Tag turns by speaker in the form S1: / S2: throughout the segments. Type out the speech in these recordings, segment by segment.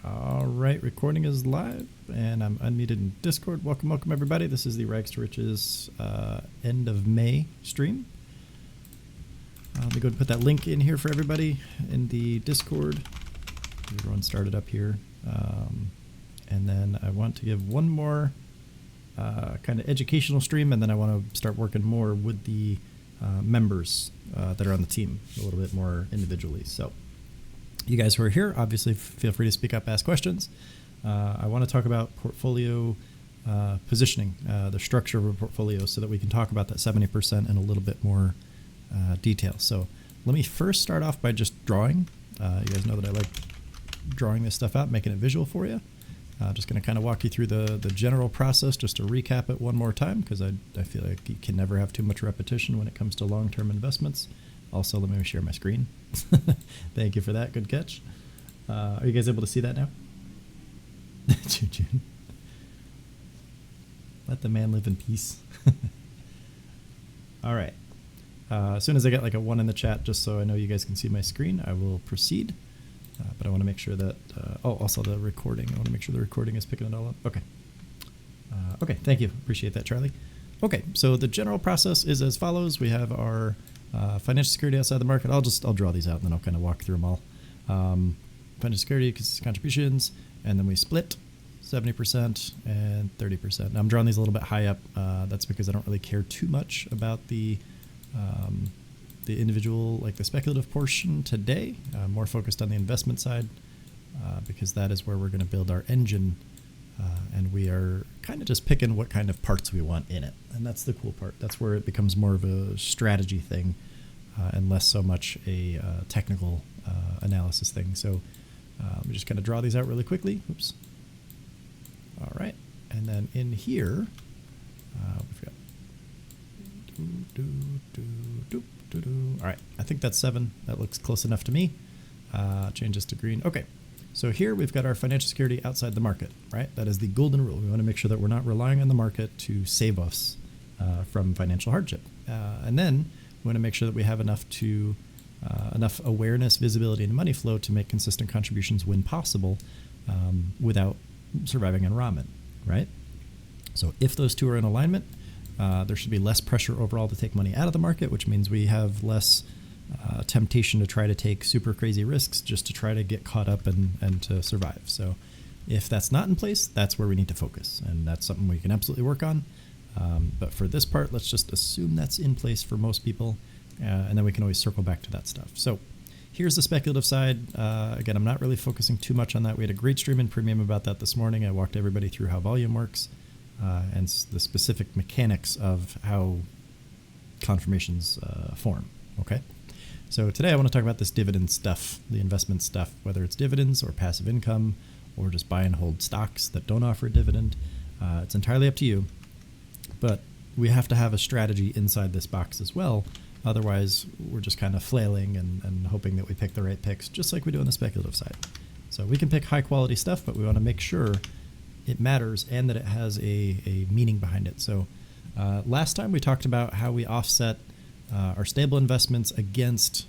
S1: All right, recording is live, and I'm unmuted in Discord. Welcome, everybody. This is the Rags to Riches end of May stream. Let me go and put that link in here for everybody in the Discord. Everyone started up here. And then I want to give one more kind of educational stream, and then I want to start working more with the members that are on the team a little bit more individually. So you guys who are here, obviously feel free to speak up, ask questions. I want to talk about portfolio positioning, the structure of a portfolio, so that we can talk about that 70% in a little bit more detail. So let me first start off by just drawing. You guys know that I like drawing this stuff out, making it visual for you. Just going to kind of walk you through the general process just to recap it one more time, because I feel like you can never have too much repetition when it comes to long-term investments. Also, let me share my screen. Thank you for that. Good catch. Are you guys able to see that now? June. Let the man live in peace. All right. As soon as I get like a 1 in the chat, just so I know you guys can see my screen, I will proceed. But I want to make sure that, also the recording. I want to make sure the recording is picking it all up. Okay. Okay, thank you. Appreciate that, Charlie. Okay, so the general process is as follows. We have our financial security outside the market. I'll draw these out, and then I'll kind of walk through them all. Financial security contributions, and then we split 70% and 30%. Now I'm drawing these a little bit high up. That's because I don't really care too much about the individual, like the speculative portion today. More focused on the investment side, because that is where we're going to build our engine, and we are kind of just picking what kind of parts we want in it, and that's the cool part. That's where it becomes more of a strategy thing, and less so much a technical analysis thing. So let me just kind of draw these out really quickly. Oops. All right, and then in here we've got all right, I think that's 7. That looks close enough to me. Change this to green. Okay, so here we've got our financial security outside the market, right? That is the golden rule. We want to make sure that we're not relying on the market to save us from financial hardship. And then we want to make sure that we have enough awareness, visibility, and money flow to make consistent contributions when possible, without surviving on ramen, right? So if those two are in alignment, there should be less pressure overall to take money out of the market, which means we have less temptation to try to take super crazy risks just to try to get caught up and to survive. So if that's not in place, that's where we need to focus, and that's something we can absolutely work on. But for this part, let's just assume that's in place for most people, and then we can always circle back to that stuff. So here's the speculative side. Again, I'm not really focusing too much on that. We had a great stream in Premium about that this morning. I walked everybody through how volume works. And the specific mechanics of how confirmations form, okay? So today I want to talk about this dividend stuff, the investment stuff, whether it's dividends or passive income or just buy and hold stocks that don't offer a dividend. It's entirely up to you, but we have to have a strategy inside this box as well. Otherwise, we're just kind of flailing and hoping that we pick the right picks, just like we do on the speculative side. So we can pick high-quality stuff, but we want to make sure it matters and that it has a meaning behind it. So last time we talked about how we offset our stable investments against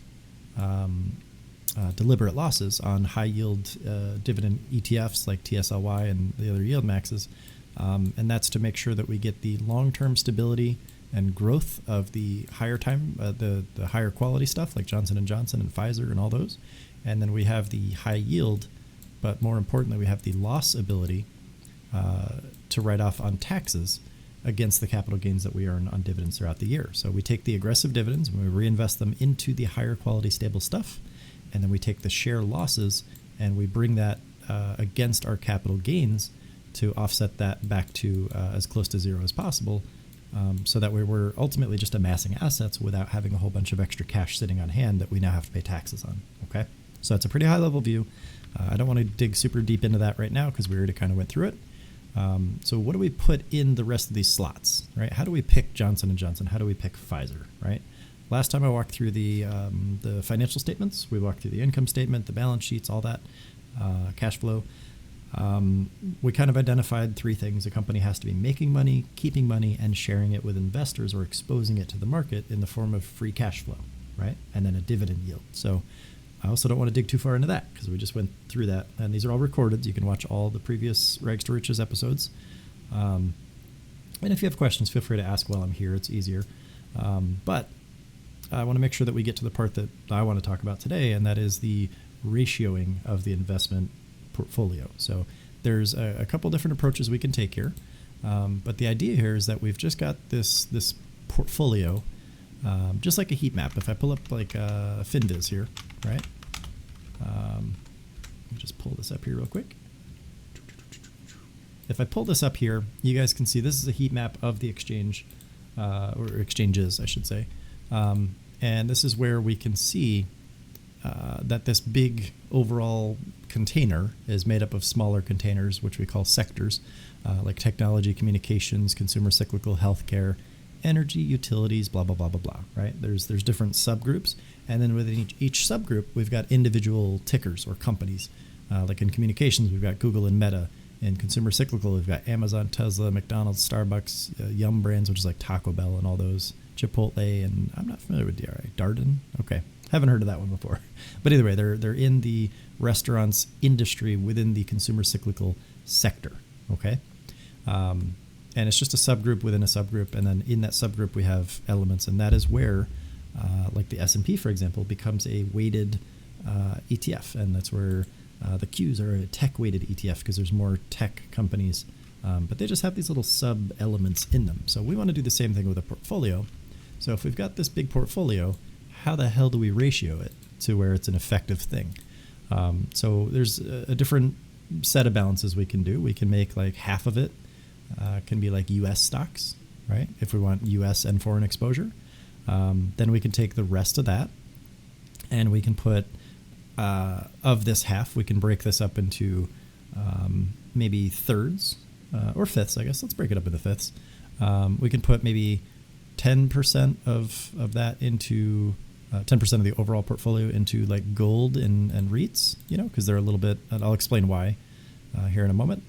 S1: deliberate losses on high yield dividend ETFs like TSLY and the other yield maxes. And that's to make sure that we get the long-term stability and growth of the higher the higher quality stuff like Johnson & Johnson and Pfizer and all those. And then we have the high yield, but more importantly, we have the loss ability to write off on taxes against the capital gains that we earn on dividends throughout the year. So we take the aggressive dividends and we reinvest them into the higher quality stable stuff, and then we take the share losses and we bring that against our capital gains to offset that back to as close to zero as possible, so that we're ultimately just amassing assets without having a whole bunch of extra cash sitting on hand that we now have to pay taxes on, okay? So it's a pretty high level view. I don't want to dig super deep into that right now because we already kind of went through it. So what do we put in the rest of these slots, right? How do we pick Johnson & Johnson? How do we pick Pfizer, right? Last time I walked through the financial statements. We walked through the income statement, the balance sheets, all that, cash flow. We kind of identified 3 things. A company has to be making money, keeping money, and sharing it with investors or exposing it to the market in the form of free cash flow, right? And then a dividend yield. So I also don't want to dig too far into that because we just went through that. And these are all recorded. You can watch all the previous Rags to Riches episodes. And if you have questions, feel free to ask while I'm here. It's easier. But I want to make sure that we get to the part that I want to talk about today, and that is the ratioing of the investment portfolio. So there's a couple different approaches we can take here. But the idea here is that we've just got this portfolio, just like a heat map. If I pull up like FinDiz here, right? Let me just pull this up here real quick. If I pull this up here, you guys can see this is a heat map of the exchange, or exchanges, I should say. And this is where we can see that this big overall container is made up of smaller containers, which we call sectors, like technology, communications, consumer cyclical, healthcare, energy, utilities, blah, blah, blah, blah, blah, right? There's different subgroups. And then within each subgroup, we've got individual tickers or companies. Like in communications, we've got Google and Meta. In consumer cyclical, we've got Amazon, Tesla, McDonald's, Starbucks, Yum Brands, which is like Taco Bell and all those, Chipotle, and I'm not familiar with DRI. Darden? Okay. Haven't heard of that one before. But either way, they're in the restaurants industry within the consumer cyclical sector, okay? And it's just a subgroup within a subgroup, and then in that subgroup we have elements, and that is where, like the S&P, for example, becomes a weighted ETF, and that's where the Qs are a tech-weighted ETF because there's more tech companies, but they just have these little sub-elements in them. So we want to do the same thing with a portfolio. So if we've got this big portfolio, how the hell do we ratio it to where it's an effective thing? So there's a different set of balances we can do. We can make like half of it can be like U.S. stocks, right? If we want U.S. and foreign exposure. Then we can take the rest of that and we can put, of this half, we can break this up into maybe thirds or fifths, I guess. Let's break it up into fifths. We can put maybe 10% of that into 10% of the overall portfolio into like gold and REITs, because they're a little bit, and I'll explain why here in a moment.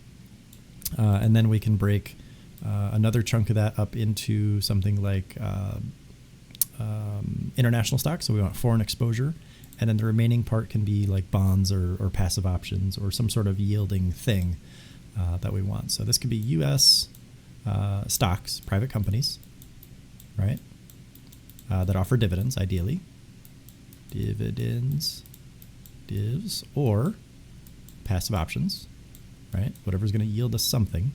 S1: And then we can break another chunk of that up into something like international stocks. So we want foreign exposure. And then the remaining part can be like bonds or passive options or some sort of yielding thing that we want. So this could be U.S. Stocks, private companies, right, that offer dividends, ideally. Dividends, divs, or passive options, right? Whatever's going to yield us something.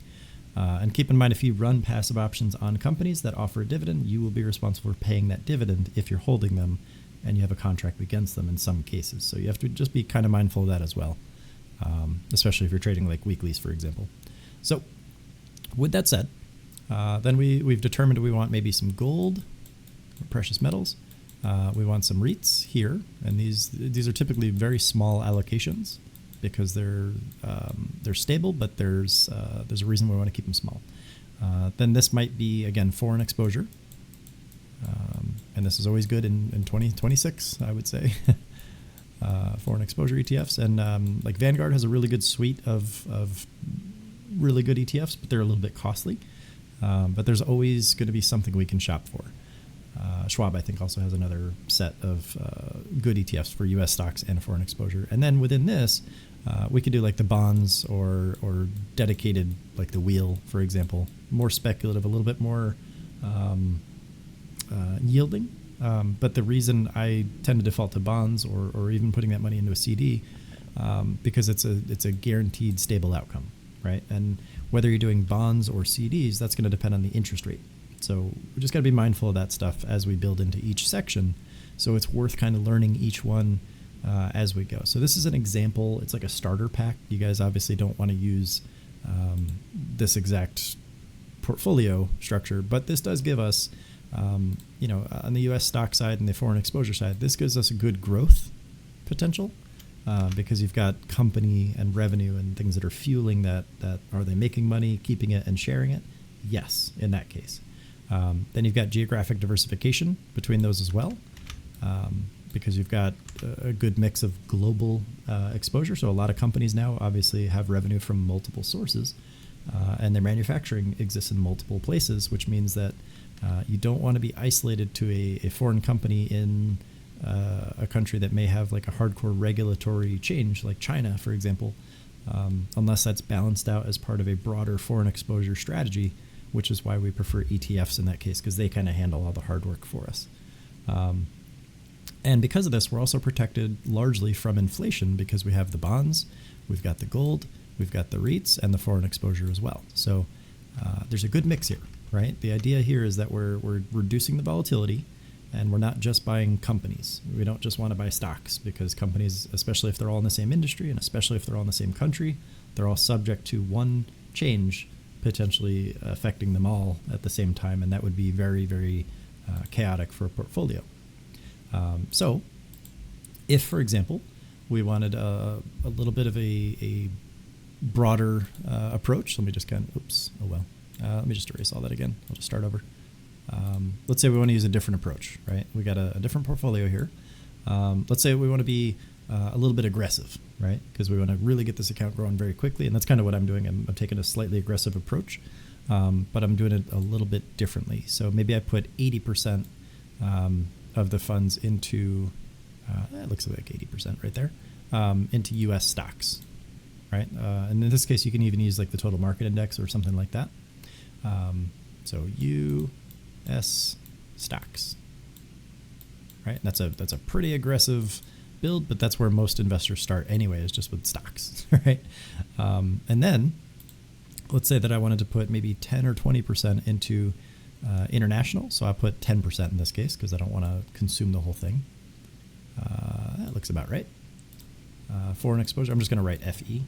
S1: And keep in mind, if you run passive options on companies that offer a dividend, you will be responsible for paying that dividend if you're holding them and you have a contract against them in some cases. So you have to just be kind of mindful of that as well, especially if you're trading like weeklies, for example. So with that said, then we've determined we want maybe some gold, or precious metals. We want some REITs here, and these are typically very small allocations because they're stable, but there's a reason we want to keep them small. Then this might be, again, foreign exposure, and this is always good in 2026, I would say. Foreign exposure ETFs, and like Vanguard has a really good suite of really good ETFs, but they're a little bit costly. But there's always going to be something we can shop for. Schwab, I think, also has another set of good ETFs for U.S. stocks and foreign exposure. And then within this, we could do like the bonds or dedicated, like the wheel, for example, more speculative, a little bit more yielding. But the reason I tend to default to bonds or even putting that money into a CD, because it's a guaranteed stable outcome, right? And whether you're doing bonds or CDs, that's going to depend on the interest rate. So we just got to be mindful of that stuff as we build into each section. So it's worth kind of learning each one as we go. So this is an example. It's like a starter pack. You guys obviously don't want to use this exact portfolio structure, but this does give us, on the U.S. stock side and the foreign exposure side, this gives us a good growth potential because you've got company and revenue and things that are fueling that. Are they making money, keeping it, and sharing it? Yes, in that case. Then you've got geographic diversification between those as well, because you've got a good mix of global exposure. So a lot of companies now obviously have revenue from multiple sources, and their manufacturing exists in multiple places, which means that you don't want to be isolated to a foreign company in a country that may have like a hardcore regulatory change, like China, for example, unless that's balanced out as part of a broader foreign exposure strategy, which is why we prefer ETFs in that case, because they kind of handle all the hard work for us. And because of this, we're also protected largely from inflation because we have the bonds, we've got the gold, we've got the REITs, and the foreign exposure as well. So there's a good mix here, right? The idea here is that we're reducing the volatility, and we're not just buying companies. We don't just want to buy stocks, because companies, especially if they're all in the same industry and especially if they're all in the same country, they're all subject to one change potentially affecting them all at the same time, and that would be very, very chaotic for a portfolio. So if, for example, we wanted a little bit of a broader approach, let me just let me just erase all that again. I'll just start over. Let's say we want to use a different approach, right? We got a different portfolio here. Let's say we want to be a little bit aggressive, right? Because we want to really get this account growing very quickly, and that's kind of what I'm doing. I'm taking a slightly aggressive approach, but I'm doing it a little bit differently. So maybe I put 80% of the funds into, it looks like 80% right there, into U.S. stocks, right? And in this case, you can even use like the total market index or something like that. So U.S. stocks, right? That's a pretty aggressive build, but that's where most investors start anyway, is just with stocks, right? And then let's say that I wanted to put maybe 10 or 20% into international. So I put 10% in this case because I don't want to consume the whole thing. That looks about right. Foreign exposure, I'm just going to write FE,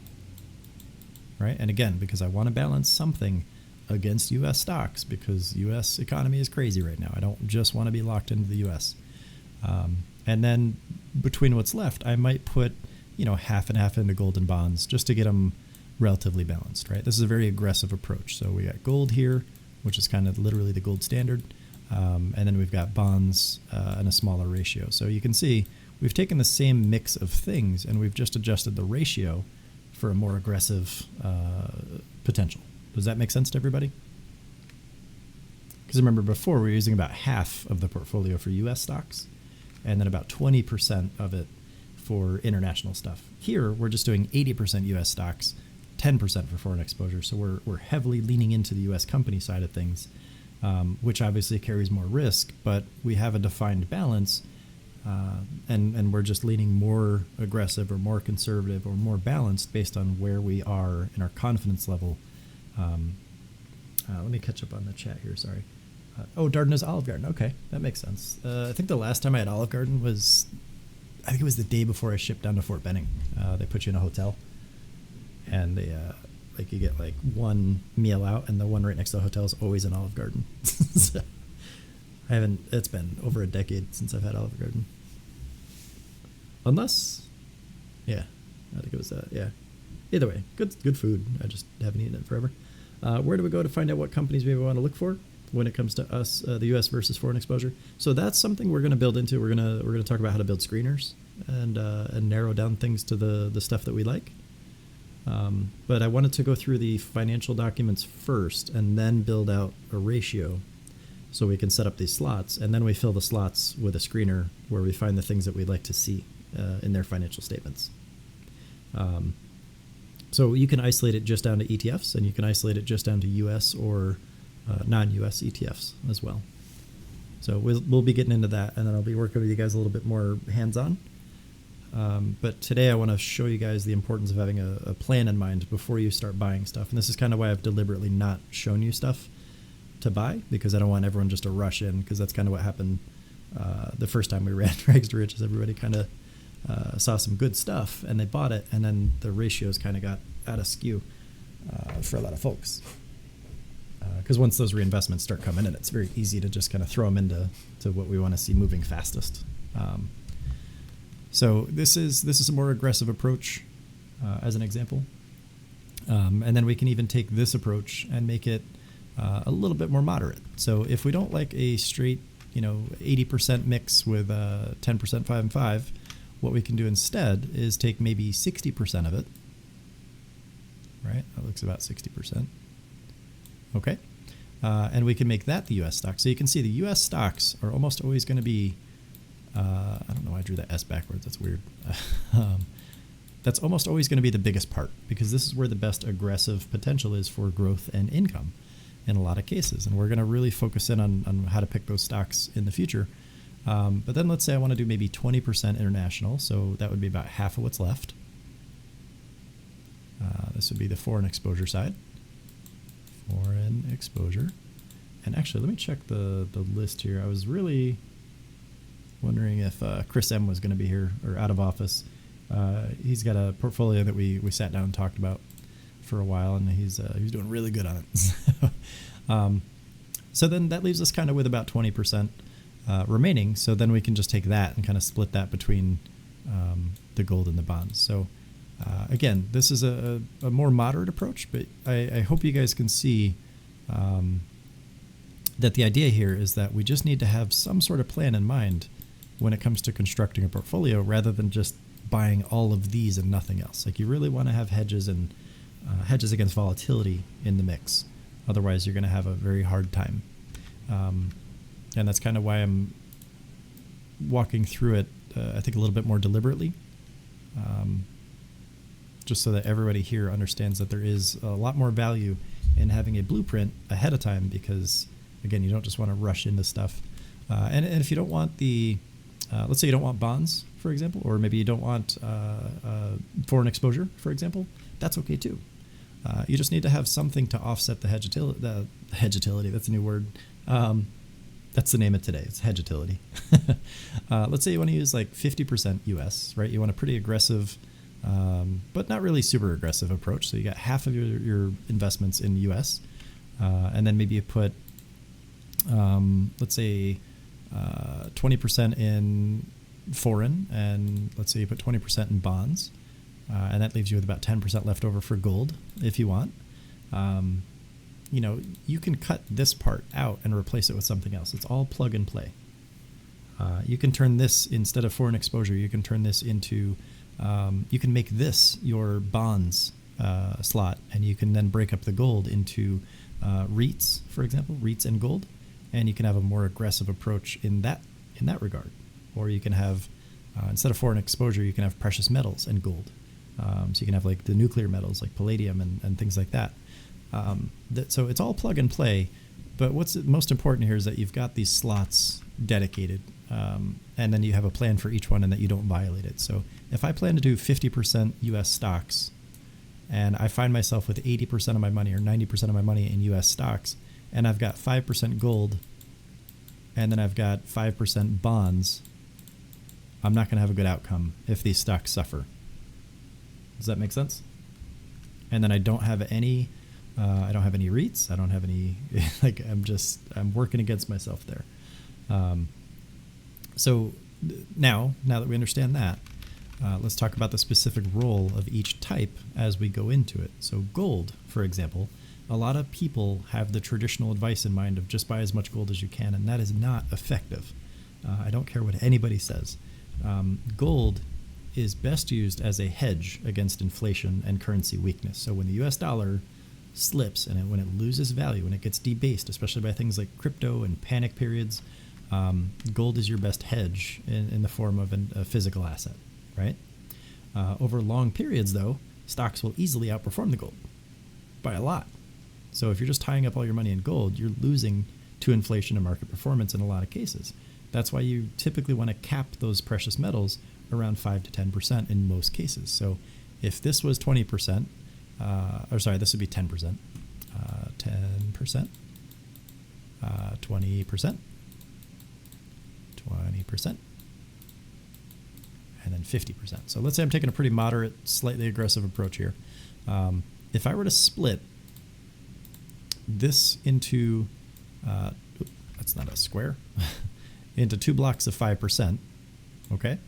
S1: right? And again, because I want to balance something against U.S. stocks, because U.S. economy is crazy right now. I don't just want to be locked into the U.S. And then between what's left, I might put, half and half into gold and bonds just to get them relatively balanced, right? This is a very aggressive approach. So we got gold here, which is kind of literally the gold standard. And then we've got bonds in a smaller ratio. So you can see we've taken the same mix of things and we've just adjusted the ratio for a more aggressive potential. Does that make sense to everybody? Because remember, before we were using about half of the portfolio for U.S. stocks and then about 20% of it for international stuff. Here, we're just doing 80% U.S. stocks, 10% for foreign exposure. So we're heavily leaning into the U.S. company side of things, which obviously carries more risk, but we have a defined balance, and we're just leaning more aggressive or more conservative or more balanced based on where we are in our confidence level. Let me catch up on the chat here, sorry. Darden is Olive Garden. Okay, that makes sense. I think the last time I had Olive Garden was, I think it was the day before I shipped down to Fort Benning. They put you in a hotel, and they you get like one meal out, and the one right next to the hotel is always an Olive Garden. So it's been over a decade since I've had Olive Garden. Unless, I think it was Either way, good food. I just haven't eaten it forever. Where do we go to find out what companies we want to look for when it comes to us, the U.S. versus foreign exposure? So that's something we're going to build into. We're gonna talk about how to build screeners and narrow down things to the stuff that we like. But I wanted to go through the financial documents first and then build out a ratio so we can set up these slots, and then we fill the slots with a screener where we find the things that we'd like to see in their financial statements. So you can isolate it just down to ETFs, and you can isolate it just down to U.S. or non-U.S. ETFs as well. So we'll be getting into that, and then I'll be working with you guys a little bit more hands-on. But today I want to show you guys the importance of having a plan in mind before you start buying stuff. And this is kind of why I've deliberately not shown you stuff to buy, because I don't want everyone just to rush in, because that's kind of what happened the first time we ran Rags to Riches. Everybody kind of saw some good stuff and they bought it, and then the ratios kind of got out of skew for a lot of folks. Because once those reinvestments start coming in, it's very easy to just kind of throw them into what we want to see moving fastest. So this is a more aggressive approach as an example. And then we can even take this approach and make it a little bit more moderate. So if we don't like a straight 80% mix with 10% 5 and 5, what we can do instead is take maybe 60% of it. Right? That looks about 60%. Okay. And we can make that the U.S. stock. So you can see the U.S. stocks are almost always going to be I don't know why I drew that S backwards. That's weird. That's almost always going to be the biggest part, because this is where the best aggressive potential is for growth and income in a lot of cases. And we're going to really focus in on how to pick those stocks in the future. But then let's say I want to do maybe 20% international. So that would be about half of what's left. This would be the foreign exposure side. Foreign exposure. And actually, let me check the list here. I was really wondering if Chris M was going to be here or out of office. He's got a portfolio that we sat down and talked about for a while, and he's doing really good on it. So then that leaves us kind of with about 20% remaining. So then we can just take that and kind of split that between the gold and the bonds. So again, this is a more moderate approach, but I hope you guys can see that the idea here is that we just need to have some sort of plan in mind when it comes to constructing a portfolio, rather than just buying all of these and nothing else. Like, you really want to have hedges and hedges against volatility in the mix. Otherwise, you're going to have a very hard time. And that's kind of why I'm walking through it, I think, a little bit more deliberately, just so that everybody here understands that there is a lot more value in having a blueprint ahead of time, because, again, you don't just want to rush into stuff. And if you don't want the, let's say you don't want bonds, for example, or maybe you don't want foreign exposure, for example, that's okay too. You just need to have something to offset the hedgetility. That's a new word. That's the name of today. It's hedgetility. Let's say you want to use like 50% US, right? You want a pretty aggressive, but not really super aggressive approach. So you got half of your investments in US, and then maybe you put, let's say, 20% in foreign, and let's say you put 20% in bonds, and that leaves you with about 10% left over for gold if you want. You know, you can cut this part out and replace it with something else. It's all plug and play. You can turn this, instead of foreign exposure, you can turn this into, you can make this your bonds slot, and you can then break up the gold into REITs, for example, REITs and gold, and you can have a more aggressive approach in that regard. Or you can have, instead of foreign exposure, you can have precious metals and gold. So you can have like the nuclear metals like palladium and things like that. So it's all plug and play, but what's most important here is that you've got these slots dedicated, and then you have a plan for each one and that you don't violate it. So if I plan to do 50% US stocks, and I find myself with 80% of my money or 90% of my money in US stocks, and I've got 5% gold, and then I've got 5% bonds, I'm not going to have a good outcome if these stocks suffer. Does that make sense? And then I don't have any REITs. I don't have any, like, I'm working against myself there. So now that we understand that, let's talk about the specific role of each type as we go into it. So gold, for example, a lot of people have the traditional advice in mind of just buy as much gold as you can, and that is not effective. I don't care what anybody says. Gold is best used as a hedge against inflation and currency weakness. So when the US dollar slips and when it loses value, when it gets debased, especially by things like crypto and panic periods, gold is your best hedge in the form of a physical asset, right? Over long periods, though, stocks will easily outperform the gold by a lot. So if you're just tying up all your money in gold, you're losing to inflation and market performance in a lot of cases. That's why you typically want to cap those precious metals around 5 to 10% in most cases. So if this was 20%, this would be 10%, 10%, 20%, 20%, and then 50%. So let's say I'm taking a pretty moderate, slightly aggressive approach here. If I were to split this into, that's not a square, into two blocks of 5%, okay?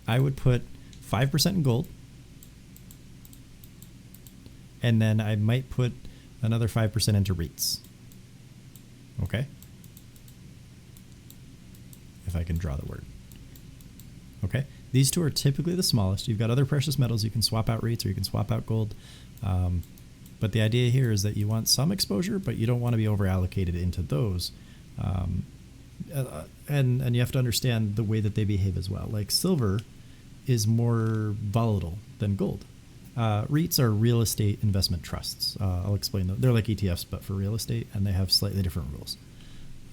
S1: I would put 5% in gold, and then I might put another 5% into REITs, okay? If I can draw the word. Okay, these two are typically the smallest. You've got other precious metals. You can swap out REITs or you can swap out gold. But the idea here is that you want some exposure, but you don't want to be over allocated into those. And you have to understand the way that they behave as well. Like silver is more volatile than gold. REITs are real estate investment trusts. I'll explain them. They're like ETFs, but for real estate, and they have slightly different rules.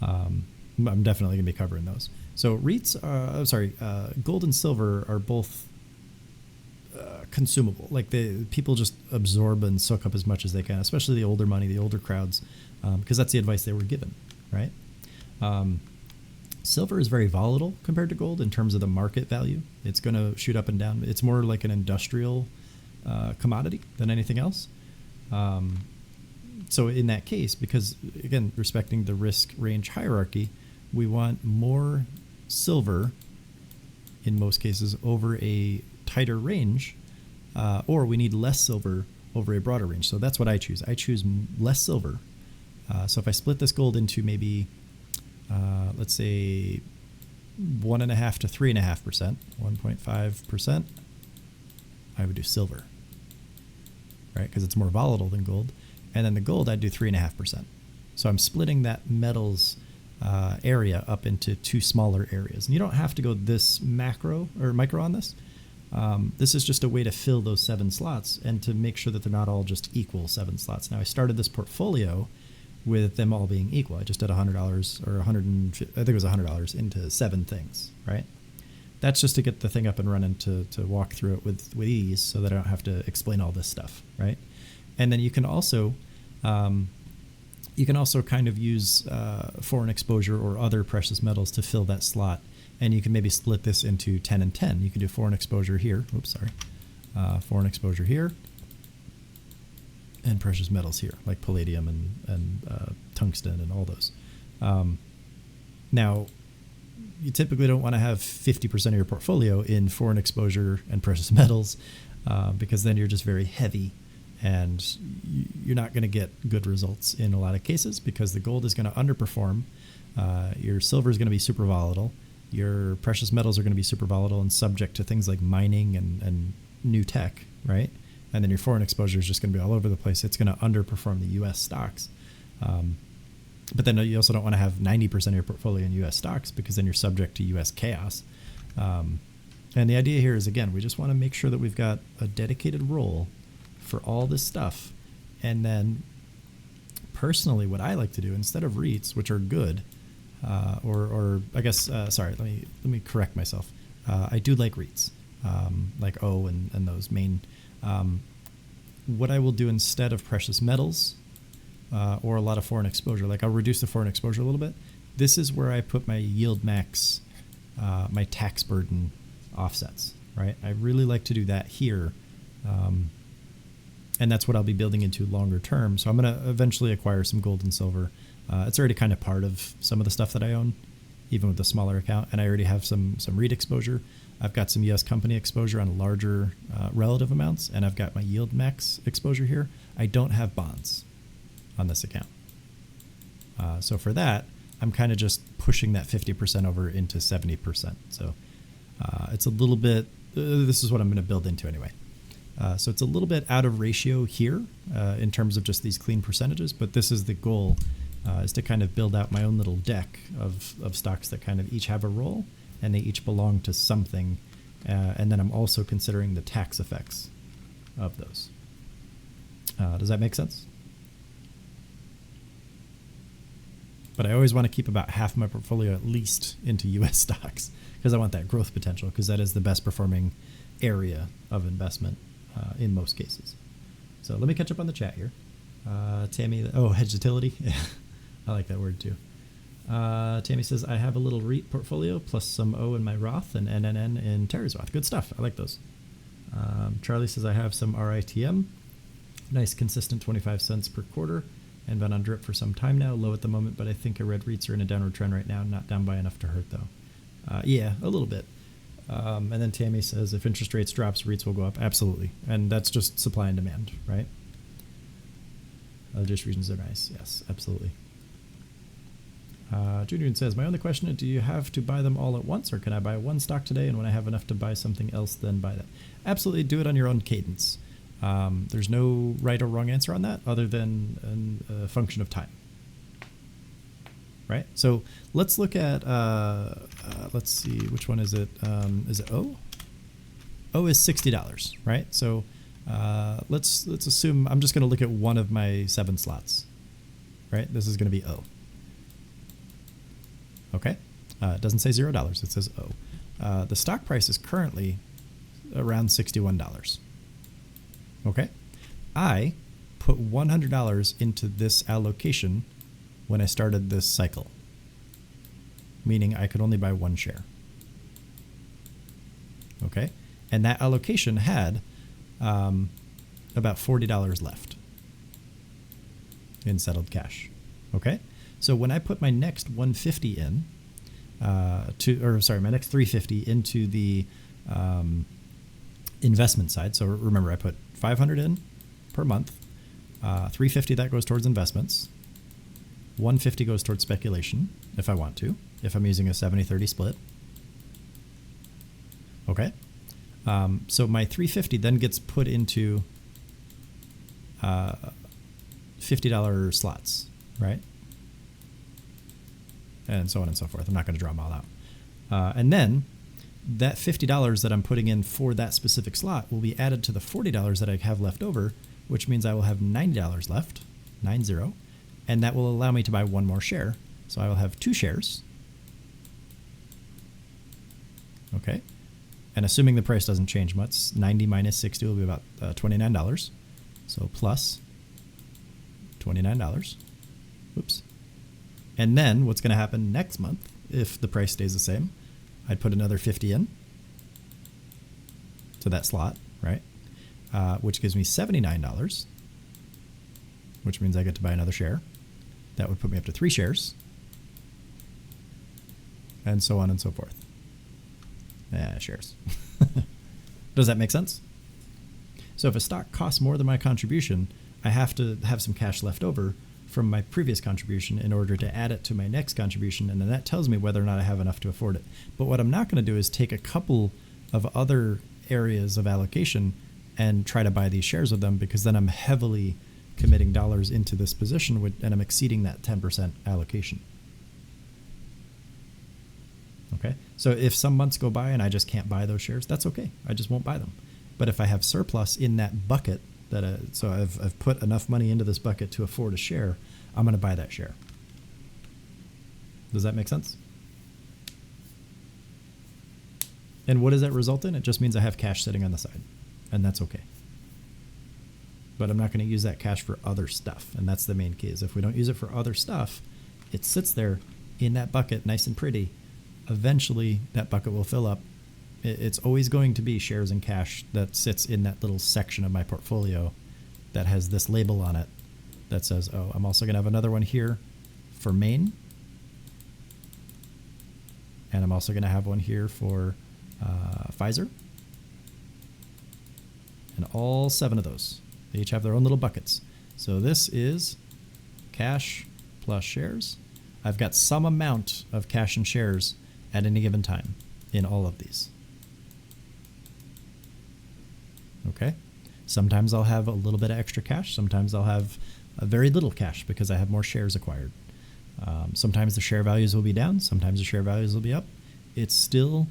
S1: I'm definitely going to be covering those. So REITs, gold and silver are both consumable. Like people just absorb and soak up as much as they can, especially the older money, the older crowds, because that's the advice they were given, right? Silver is very volatile compared to gold in terms of the market value. It's going to shoot up and down. It's more like an industrial commodity than anything else. So in that case, because again, respecting the risk range hierarchy, we want more silver in most cases over a tighter range, or we need less silver over a broader range. So that's what I choose. I choose less silver. So if I split this gold into maybe, let's say 1.5 to 3.5%, 1.5%, I would do silver, right? Because it's more volatile than gold. And then the gold, I'd do 3.5%. So I'm splitting that metals area up into two smaller areas. And you don't have to go this macro or micro on this. This is just a way to fill those 7 slots and to make sure that they're not all just equal 7 slots. Now, I started this portfolio with them all being equal. I just did $100 or I think it was $100 into 7 things, right? That's just to get the thing up and running to walk through it with ease so that I don't have to explain all this stuff, right? And then you can also kind of use foreign exposure or other precious metals to fill that slot. And you can maybe split this into 10 and 10. You can do foreign exposure here. Foreign exposure here. And precious metals here, like palladium and tungsten and all those. Now, you typically don't want to have 50% of your portfolio in foreign exposure and precious metals because then you're just very heavy and you're not going to get good results in a lot of cases because the gold is going to underperform. Your silver is going to be super volatile. Your precious metals are going to be super volatile and subject to things like mining and new tech, right? And then your foreign exposure is just going to be all over the place. It's going to underperform the U.S. stocks. But then you also don't want to have 90% of your portfolio in U.S. stocks because then you're subject to U.S. chaos. And the idea here is, again, we just want to make sure that we've got a dedicated role for all this stuff. And then personally, what I like to do instead of REITs, which are good, or I guess, let me correct myself. I do like REITs, like O and those main. What I will do instead of precious metals or a lot of foreign exposure, like I'll reduce the foreign exposure a little bit. This is where I put my yield max, my tax burden offsets, right? I really like to do that here. And that's what I'll be building into longer term. So I'm going to eventually acquire some gold and silver. It's already kind of part of some of the stuff that I own, even with the smaller account. And I already have some REIT exposure. I've got some U.S. company exposure on larger relative amounts, and I've got my yield max exposure here. I don't have bonds on this account. So for that, I'm kind of just pushing that 50% over into 70%. So it's a little bit, this is what I'm going to build into anyway. So it's a little bit out of ratio here in terms of just these clean percentages, but this is the goal, is to kind of build out my own little deck of stocks that kind of each have a role and they each belong to something. And then I'm also considering the tax effects of those. Does that make sense? But I always want to keep about half my portfolio at least into U.S. stocks because I want that growth potential because that is the best performing area of investment in most cases. So let me catch up on the chat here. Tammy, hedge utility. I like that word too. Tammy says, I have a little REIT portfolio plus some O in my Roth and NNN in Terry's Roth. Good stuff. I like those. Charlie says, I have some RITM. Nice, consistent 25 cents per quarter and been on drip for some time now. Low at the moment, but I think I read REITs are in a downward trend right now. Not down by enough to hurt though. Yeah, a little bit. And then Tammy says, if interest rates drops, REITs will go up. Absolutely. And that's just supply and demand, right? Other distributions are nice. Yes, absolutely. Junior says, my only question is, do you have to buy them all at once or can I buy one stock today and when I have enough to buy something else, then buy that? Absolutely, do it on your own cadence. There's no right or wrong answer on that other than a function of time. right? So let's look at, let's see, which one is it? Is it O? O is $60, right? So let's assume I'm just going to look at one of my 7 slots, right? This is going to be O. Okay. It doesn't say $0. It says O. The stock price is currently around $61. Okay. I put $100 into this allocation when I started this cycle, meaning I could only buy 1 share. Okay. And that allocation had about $40 left in settled cash. Okay. So when I put my next 150 in, my next 350 into the investment side. So remember, I put 500 in per month, 350 that goes towards investments, 150 goes towards speculation if I want to, if I'm using a 70-30 split. Okay. So my 350 then gets put into $50 slots, right? And so on and so forth. I'm not going to draw them all out. And then that $50 that I'm putting in for that specific slot will be added to the $40 that I have left over, which means I will have $90 left, 90, and that will allow me to buy 1 more share. So I will have 2 shares. Okay. And assuming the price doesn't change much, 90 minus 60 will be about $29. So plus $29. Oops. And then what's going to happen next month, if the price stays the same, I'd put another 50 in to that slot, right? Which gives me $79, which means I get to buy another share. That would put me up to 3 shares, and so on and so forth. Shares. Does that make sense? So if a stock costs more than my contribution, I have to have some cash left over from my previous contribution in order to add it to my next contribution, and then that tells me whether or not I have enough to afford it. But what I'm not going to do is take a couple of other areas of allocation and try to buy these shares with them, because then I'm heavily committing dollars into this position and I'm exceeding that 10% allocation. Okay, so if some months go by and I just can't buy those shares, that's okay. I just won't buy them. But if I have surplus in that bucket, so I've put enough money into this bucket to afford a share, I'm going to buy that share. Does that make sense? And what does that result in? It just means I have cash sitting on the side, and that's okay. But I'm not going to use that cash for other stuff, and that's the main key. Is if we don't use it for other stuff, it sits there in that bucket nice and pretty. Eventually, that bucket will fill up. It's always going to be shares and cash that sits in that little section of my portfolio that has this label on it that says, oh, I'm also going to have another one here for Maine. And I'm also going to have one here for Pfizer. And all 7 of those, they each have their own little buckets. So this is cash plus shares. I've got some amount of cash and shares at any given time in all of these. Okay. Sometimes I'll have a little bit of extra cash. Sometimes I'll have very little cash because I have more shares acquired. Sometimes the share values will be down. Sometimes the share values will be up. It's still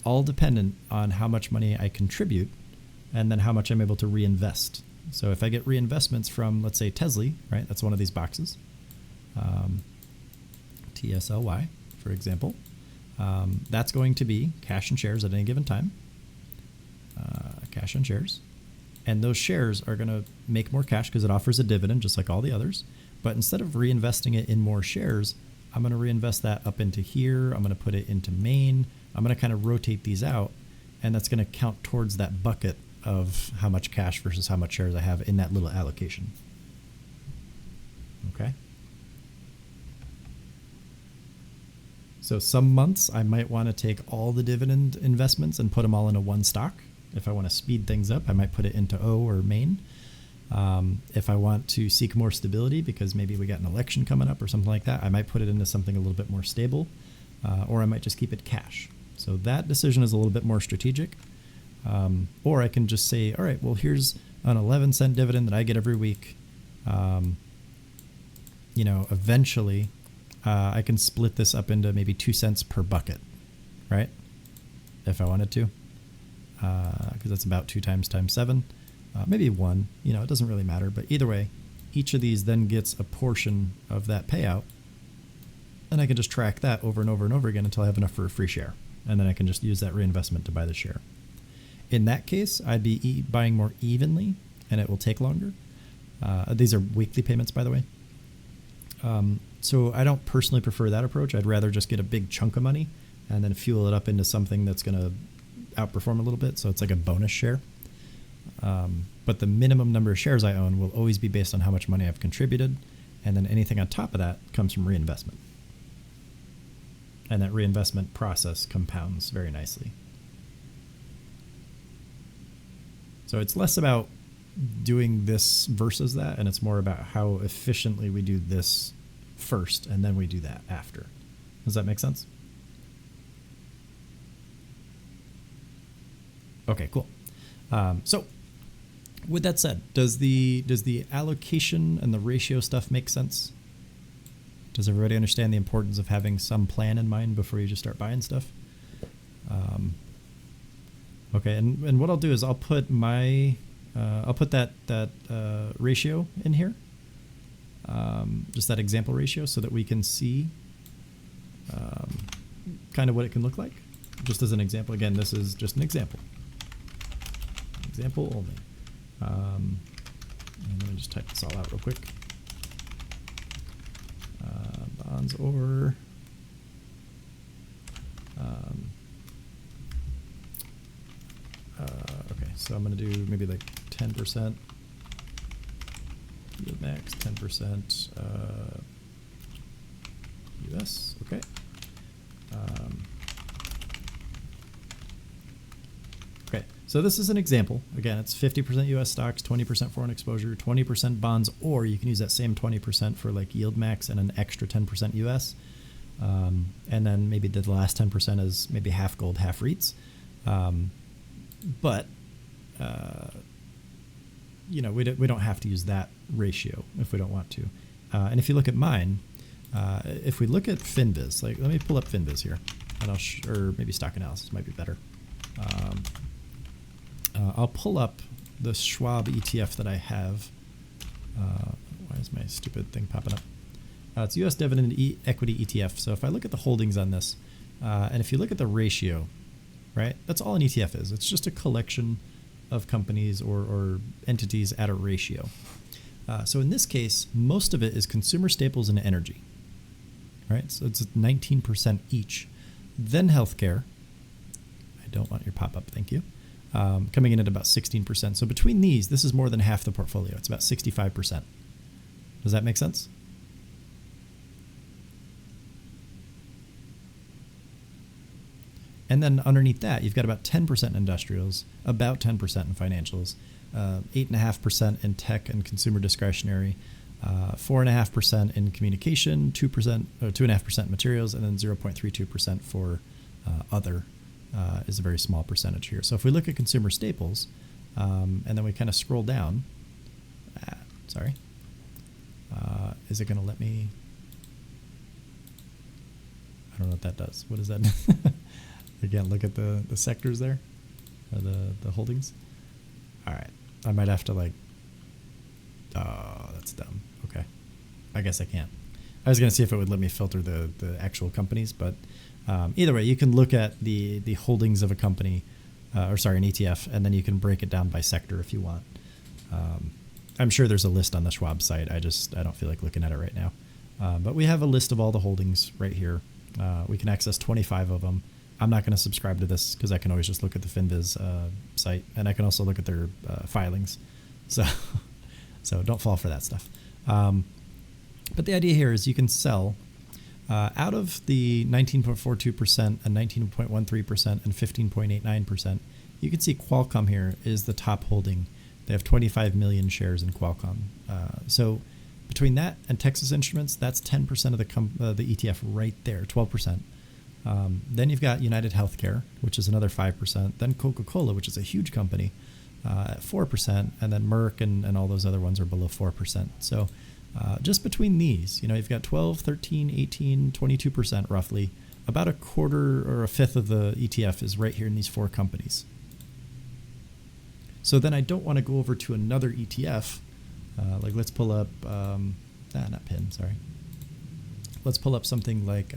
S1: all dependent on how much money I contribute and then how much I'm able to reinvest. So if I get reinvestments from, let's say, Tesla, right? That's one of these boxes. TSLY, for example. That's going to be cash and shares at any given time. Cash and shares. And those shares are going to make more cash because it offers a dividend just like all the others. But instead of reinvesting it in more shares, I'm going to reinvest that up into here. I'm going to put it into Maine. I'm going to kind of rotate these out, and that's going to count towards that bucket of how much cash versus how much shares I have in that little allocation. Okay. So some months I might want to take all the dividend investments and put them all into one stock. If I want to speed things up, I might put it into O or Maine. If I want to seek more stability because maybe we got an election coming up or something like that, I might put it into something a little bit more stable, or I might just keep it cash. So that decision is a little bit more strategic. Or I can just say, all right, well, here's an 11-cent dividend that I get every week. Eventually I can split this up into maybe 2 cents per bucket, right? If I wanted to, because that's about 2 times 7, maybe 1. It doesn't really matter. But either way, each of these then gets a portion of that payout, and I can just track that over and over and over again until I have enough for a free share, and then I can just use that reinvestment to buy the share. In that case, I'd be buying more evenly, and it will take longer. These are weekly payments, by the way. So I don't personally prefer that approach. I'd rather just get a big chunk of money and then fuel it up into something that's going to outperform a little bit. So it's like a bonus share. But the minimum number of shares I own will always be based on how much money I've contributed. And then anything on top of that comes from reinvestment. And that reinvestment process compounds very nicely. So it's less about doing this versus that, and it's more about how efficiently we do this first and then we do that after. Does that make sense? Okay, cool. So with that said, does the allocation and the ratio stuff make sense? Does everybody understand the importance of having some plan in mind before you just start buying stuff? Okay, and what I'll do is I'll put that ratio in here, just that example ratio, so that we can see kind of what it can look like. Just as an example, again, this is just an example. Example only. And let me just type this all out real quick. Bonds or okay, so I'm going to do maybe like 10% yield max, 10% US. Okay. Okay, so this is an example. Again, it's 50% US stocks, 20% foreign exposure, 20% bonds, or you can use that same 20% for like yield max and an extra 10% US. And then maybe the last 10% is maybe half gold, half REITs. But we don't have to use that ratio if we don't want to. And if you look at mine, if we look at FinViz, like let me pull up FinViz here, and or maybe stock analysis might be better. I'll pull up the Schwab ETF that I have. Why is my stupid thing popping up? It's US Dividend Equity ETF. So if I look at the holdings on this, and if you look at the ratio, right, that's all an ETF is. It's just a collection of companies or entities at a ratio. So in this case, most of it is consumer staples and energy, right? So it's 19% each. Then healthcare. I don't want your pop-up, thank you. Coming in at about 16%. So between these, this is more than half the portfolio. It's about 65%. Does that make sense? And then underneath that, you've got about 10% in industrials, about 10% in financials, 8.5% in tech and consumer discretionary, 4.5% in communication, 2% or 2.5% materials, and then 0.32% for other is a very small percentage here. So if we look at consumer staples, and then we kind of scroll down, is it going to let me? I don't know what that does. What does that? Again, look at the sectors there, or the holdings. All right, I might have to like. Oh, that's dumb. Okay, I guess I can't. I was gonna see if it would let me filter the actual companies, but either way, you can look at the holdings of a company, an ETF, and then you can break it down by sector if you want. I'm sure there's a list on the Schwab site. I don't feel like looking at it right now, but we have a list of all the holdings right here. We can access 25 of them. I'm not going to subscribe to this because I can always just look at the FinViz site, and I can also look at their filings. So don't fall for that stuff. But the idea here is you can sell out of the 19.42% and 19.13% and 15.89%. You can see Qualcomm here is the top holding. They have 25 million shares in Qualcomm. So between that and Texas Instruments, that's 10% of the ETF right there, 12%. Then you've got United Healthcare, which is another 5%. Then Coca-Cola, which is a huge company, at 4%. And then Merck and all those other ones are below 4%. So just between these, you've got 12, 13, 18, 22% roughly. About a quarter or a fifth of the ETF is right here in these 4 companies. So then I don't want to go over to another ETF. Like let's pull up, not PIN, sorry. Let's pull up something like,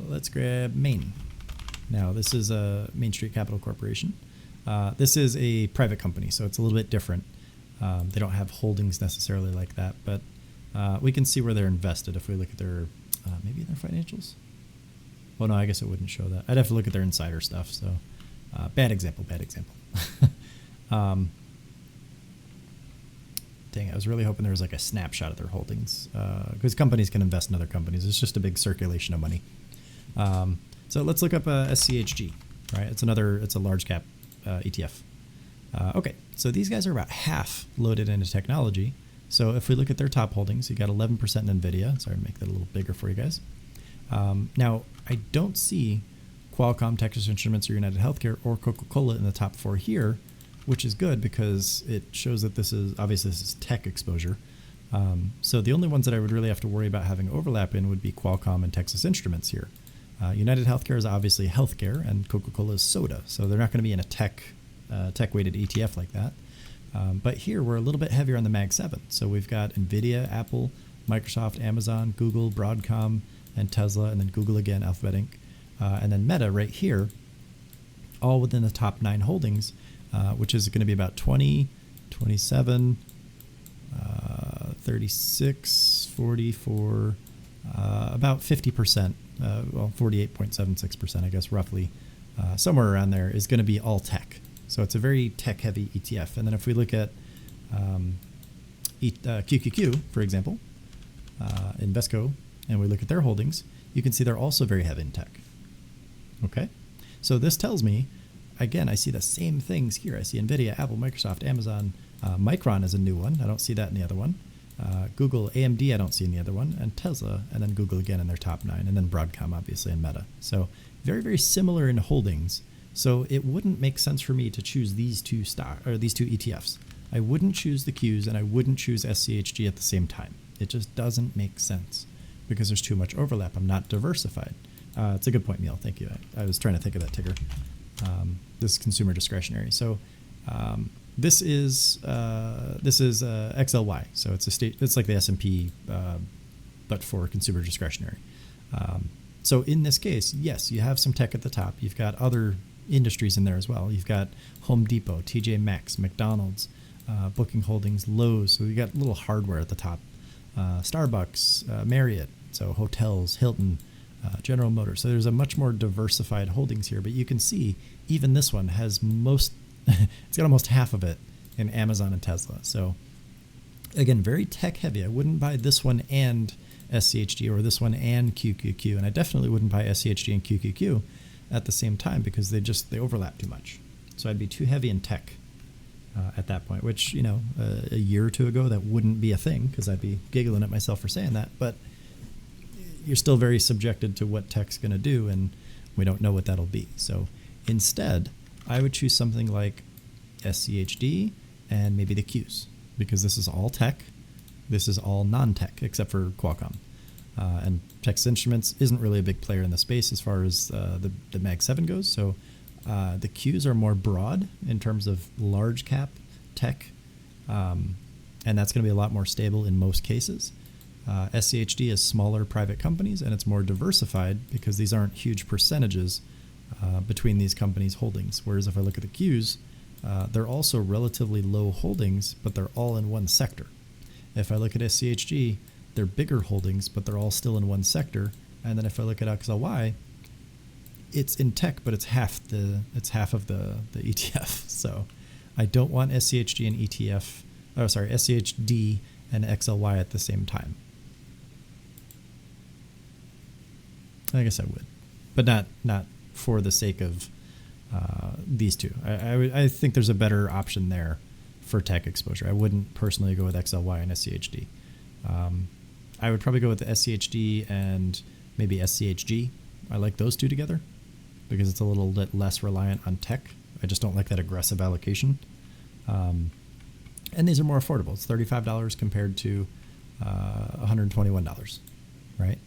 S1: let's grab Main. Now this is a Main Street Capital Corporation. This is a private company, so it's a little bit different. They don't have holdings necessarily like that, but we can see where they're invested if we look at their, maybe their financials. Well, no, I guess it wouldn't show that. I'd have to look at their insider stuff. So bad example. Dang, I was really hoping there was like a snapshot of their holdings, because companies can invest in other companies. It's just a big circulation of money. So let's look up SCHG, right? It's a large cap ETF. Okay, so these guys are about half loaded into technology. So if we look at their top holdings, you got 11% in NVIDIA. Sorry to make that a little bigger for you guys. Now, I don't see Qualcomm, Texas Instruments, or United Healthcare, or Coca-Cola in the top 4 here, which is good because it shows that this is tech exposure. So the only ones that I would really have to worry about having overlap in would be Qualcomm and Texas Instruments here. United Healthcare is obviously healthcare, and Coca-Cola is soda, so they're not going to be in a tech-weighted ETF like that. But here we're a little bit heavier on the Mag 7. So we've got NVIDIA, Apple, Microsoft, Amazon, Google, Broadcom, and Tesla, and then Google again, Alphabet Inc., and then Meta right here, all within the top 9 holdings, which is going to be about 20, 27, 36, 44, about 50%, 48.76%, I guess, roughly, somewhere around there is going to be all tech. So it's a very tech-heavy ETF. And then if we look at QQQ, for example, Invesco, and we look at their holdings, you can see they're also very heavy in tech. Okay? So this tells me, again, I see the same things here. I see NVIDIA, Apple, Microsoft, Amazon. Micron is a new one. I don't see that in the other one. Google, AMD, I don't see in the other one. And Tesla, and then Google again in their top 9. And then Broadcom, obviously, and Meta. So very, very similar in holdings. So it wouldn't make sense for me to choose these two ETFs. I wouldn't choose the Qs and I wouldn't choose SCHG at the same time. It just doesn't make sense because there's too much overlap. I'm not diversified. It's a good point, Neil. Thank you. I was trying to think of that ticker. This is consumer discretionary. So this is XLY. So it's like the S&P, but for consumer discretionary. So in this case, yes, you have some tech at the top. You've got other industries in there as well. You've got Home Depot, TJ Maxx, McDonald's, Booking Holdings, Lowe's. So you got a little hardware at the top. Starbucks, Marriott, so hotels, Hilton, General Motors. So there's a much more diversified holdings here. But you can see even this one has it's got almost half of it in Amazon and Tesla. So again, very tech heavy. I wouldn't buy this one and SCHG or this one and QQQ. And I definitely wouldn't buy SCHG and QQQ at the same time because they overlap too much. So I'd be too heavy in tech at that point, which, a year or two ago, that wouldn't be a thing because I'd be giggling at myself for saying that. But you're still very subjected to what tech's going to do, and we don't know what that'll be. So instead, I would choose something like SCHD and maybe the Qs because this is all tech. This is all non-tech except for Qualcomm. And Texas Instruments isn't really a big player in the space as far as the Mag 7 goes. So the Qs are more broad in terms of large cap tech. And that's going to be a lot more stable in most cases. SCHD is smaller private companies and it's more diversified because these aren't huge percentages between these companies' holdings. Whereas if I look at the Qs, they're also relatively low holdings, but they're all in one sector. If I look at SCHG, they're bigger holdings, but they're all still in one sector. And then if I look at XLY, it's in tech, but it's half of the ETF. So I don't want SCHD and SCHD and XLY at the same time. I guess I would, but not for the sake of these two. I think there's a better option there for tech exposure. I wouldn't personally go with XLY and SCHD. I would probably go with the SCHD and maybe SCHG. I like those two together because it's a little bit less reliant on tech. I just don't like that aggressive allocation. And these are more affordable. It's $35 compared to $121, right?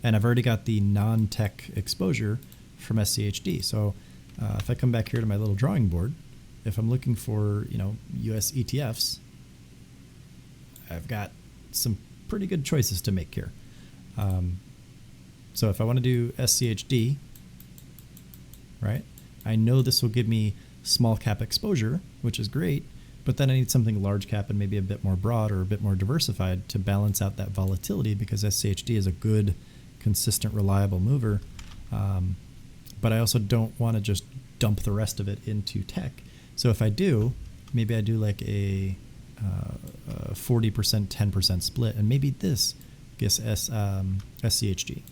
S1: And I've already got the non-tech exposure from SCHD. So if I come back here to my little drawing board, if I'm looking for, US ETFs, I've got some pretty good choices to make here. So if I want to do SCHD, right, I know this will give me small cap exposure, which is great, but then I need something large cap and maybe a bit more broad or a bit more diversified to balance out that volatility, because SCHD is a good, consistent, reliable mover. But I also don't want to just dump the rest of it into tech. So if I do, maybe I do like a 40%, 10% split, and maybe this gets SCHD,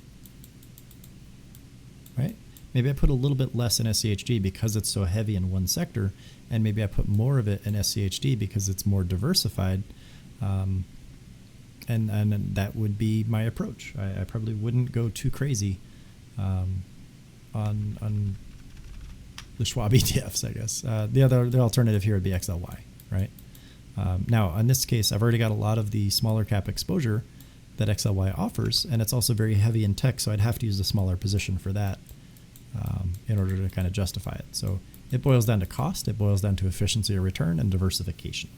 S1: right? Maybe I put a little bit less in SCHD because it's so heavy in one sector, and maybe I put more of it in SCHD because it's more diversified, and that would be my approach. I probably wouldn't go too crazy on the Schwab ETFs, I guess. The alternative here would be XLY, right? Now, in this case, I've already got a lot of the smaller cap exposure that XLY offers, and it's also very heavy in tech, so I'd have to use a smaller position for that in order to kind of justify it. So it boils down to cost, it boils down to efficiency of return, and diversification.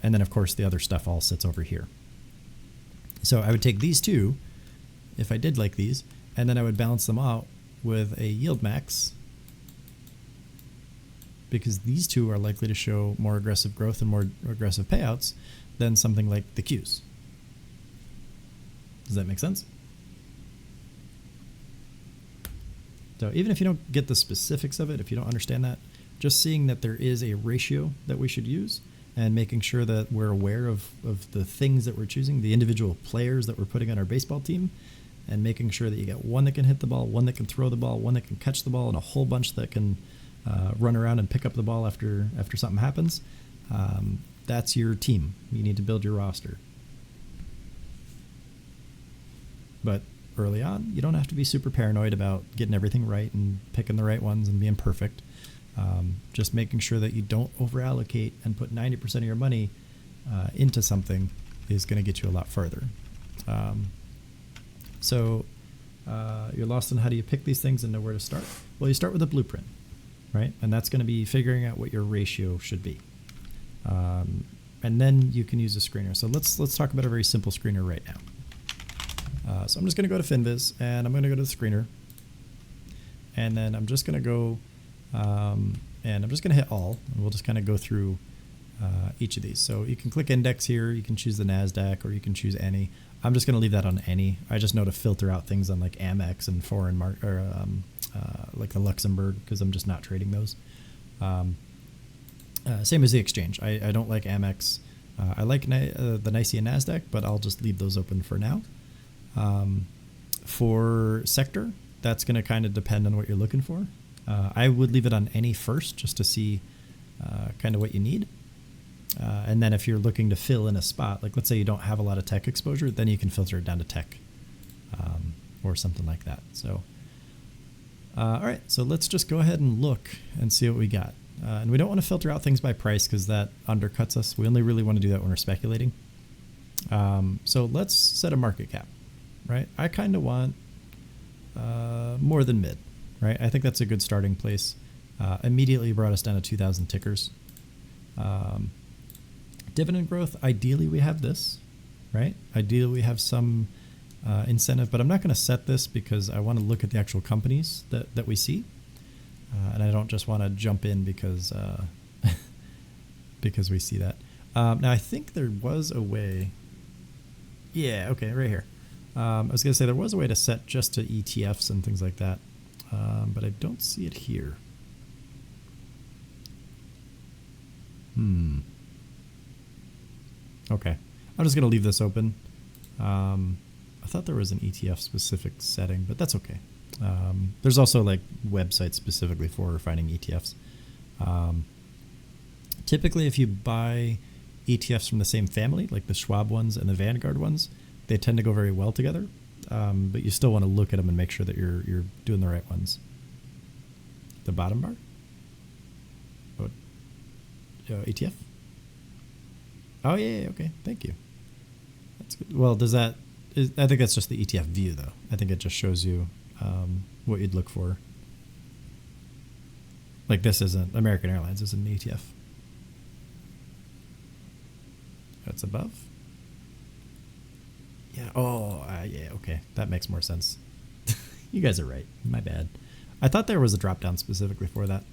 S1: And then, of course, the other stuff all sits over here. So I would take these two, if I did like these, and then I would balance them out with a yield max, because these two are likely to show more aggressive growth and more aggressive payouts than something like the Qs. Does that make sense? So even if you don't get the specifics of it, if you don't understand that, just seeing that there is a ratio that we should use and making sure that we're aware of the things that we're choosing, the individual players that we're putting on our baseball team, and making sure that you get one that can hit the ball, one that can throw the ball, one that can catch the ball, and a whole bunch that can run around and pick up the ball after something happens. That's your team. You need to build your roster. But early on, you don't have to be super paranoid about getting everything right and picking the right ones and being perfect. Just making sure that you don't over-allocate and put 90% of your money into something is going to get you a lot further. So you're lost on how do you pick these things and know where to start? Well, you start with a blueprint, right? And that's going to be figuring out what your ratio should be. And then you can use a screener. So let's talk about a very simple screener right now. So I'm just going to go to FinViz, and I'm going to go to the screener. And then I'm just going to go, and I'm just going to hit all, and we'll just kind of go through each of these. So you can click index here, you can choose the Nasdaq, or you can choose any. I'm just going to leave that on any. I just know to filter out things on like Amex and foreign like the Luxembourg, because I'm just not trading those. Same as the exchange. I don't like Amex. I like the NYSE and Nasdaq, but I'll just leave those open for now. For sector, that's going to kind of depend on what you're looking for. I would leave it on any first just to see kind of what you need. And then if you're looking to fill in a spot, like let's say you don't have a lot of tech exposure, then you can filter it down to tech or something like that. So, all right, so let's just go ahead and look and see what we got. And we don't want to filter out things by price because that undercuts us. We only really want to do that when we're speculating. So let's set a market cap, right? I kind of want more than mid, right? I think that's a good starting place. Immediately brought us down to 2,000 tickers. Dividend growth, ideally we have this, right? Ideally we have some incentive, but I'm not going to set this because I want to look at the actual companies that we see. And I don't just want to jump in because because we see that. Now I think there was a way. Yeah, okay, right here. I was going to say there was a way to set just to ETFs and things like that, but I don't see it here. Okay, I'm just going to leave this open. I thought there was an ETF specific setting, but that's okay. There's also like websites specifically for finding ETFs. Typically, if you buy ETFs from the same family, like the Schwab ones and the Vanguard ones, they tend to go very well together. But you still want to look at them and make sure that you're doing the right ones. The bottom bar? ETF? Oh, yeah, okay. Thank you. That's good. Well, I think that's just the ETF view, though. I think it just shows you what you'd look for. Like this isn't, American Airlines isn't an ETF. That's above. Yeah. Oh, yeah. Okay. That makes more sense. You guys are right. My bad. I thought there was a drop down specifically for that.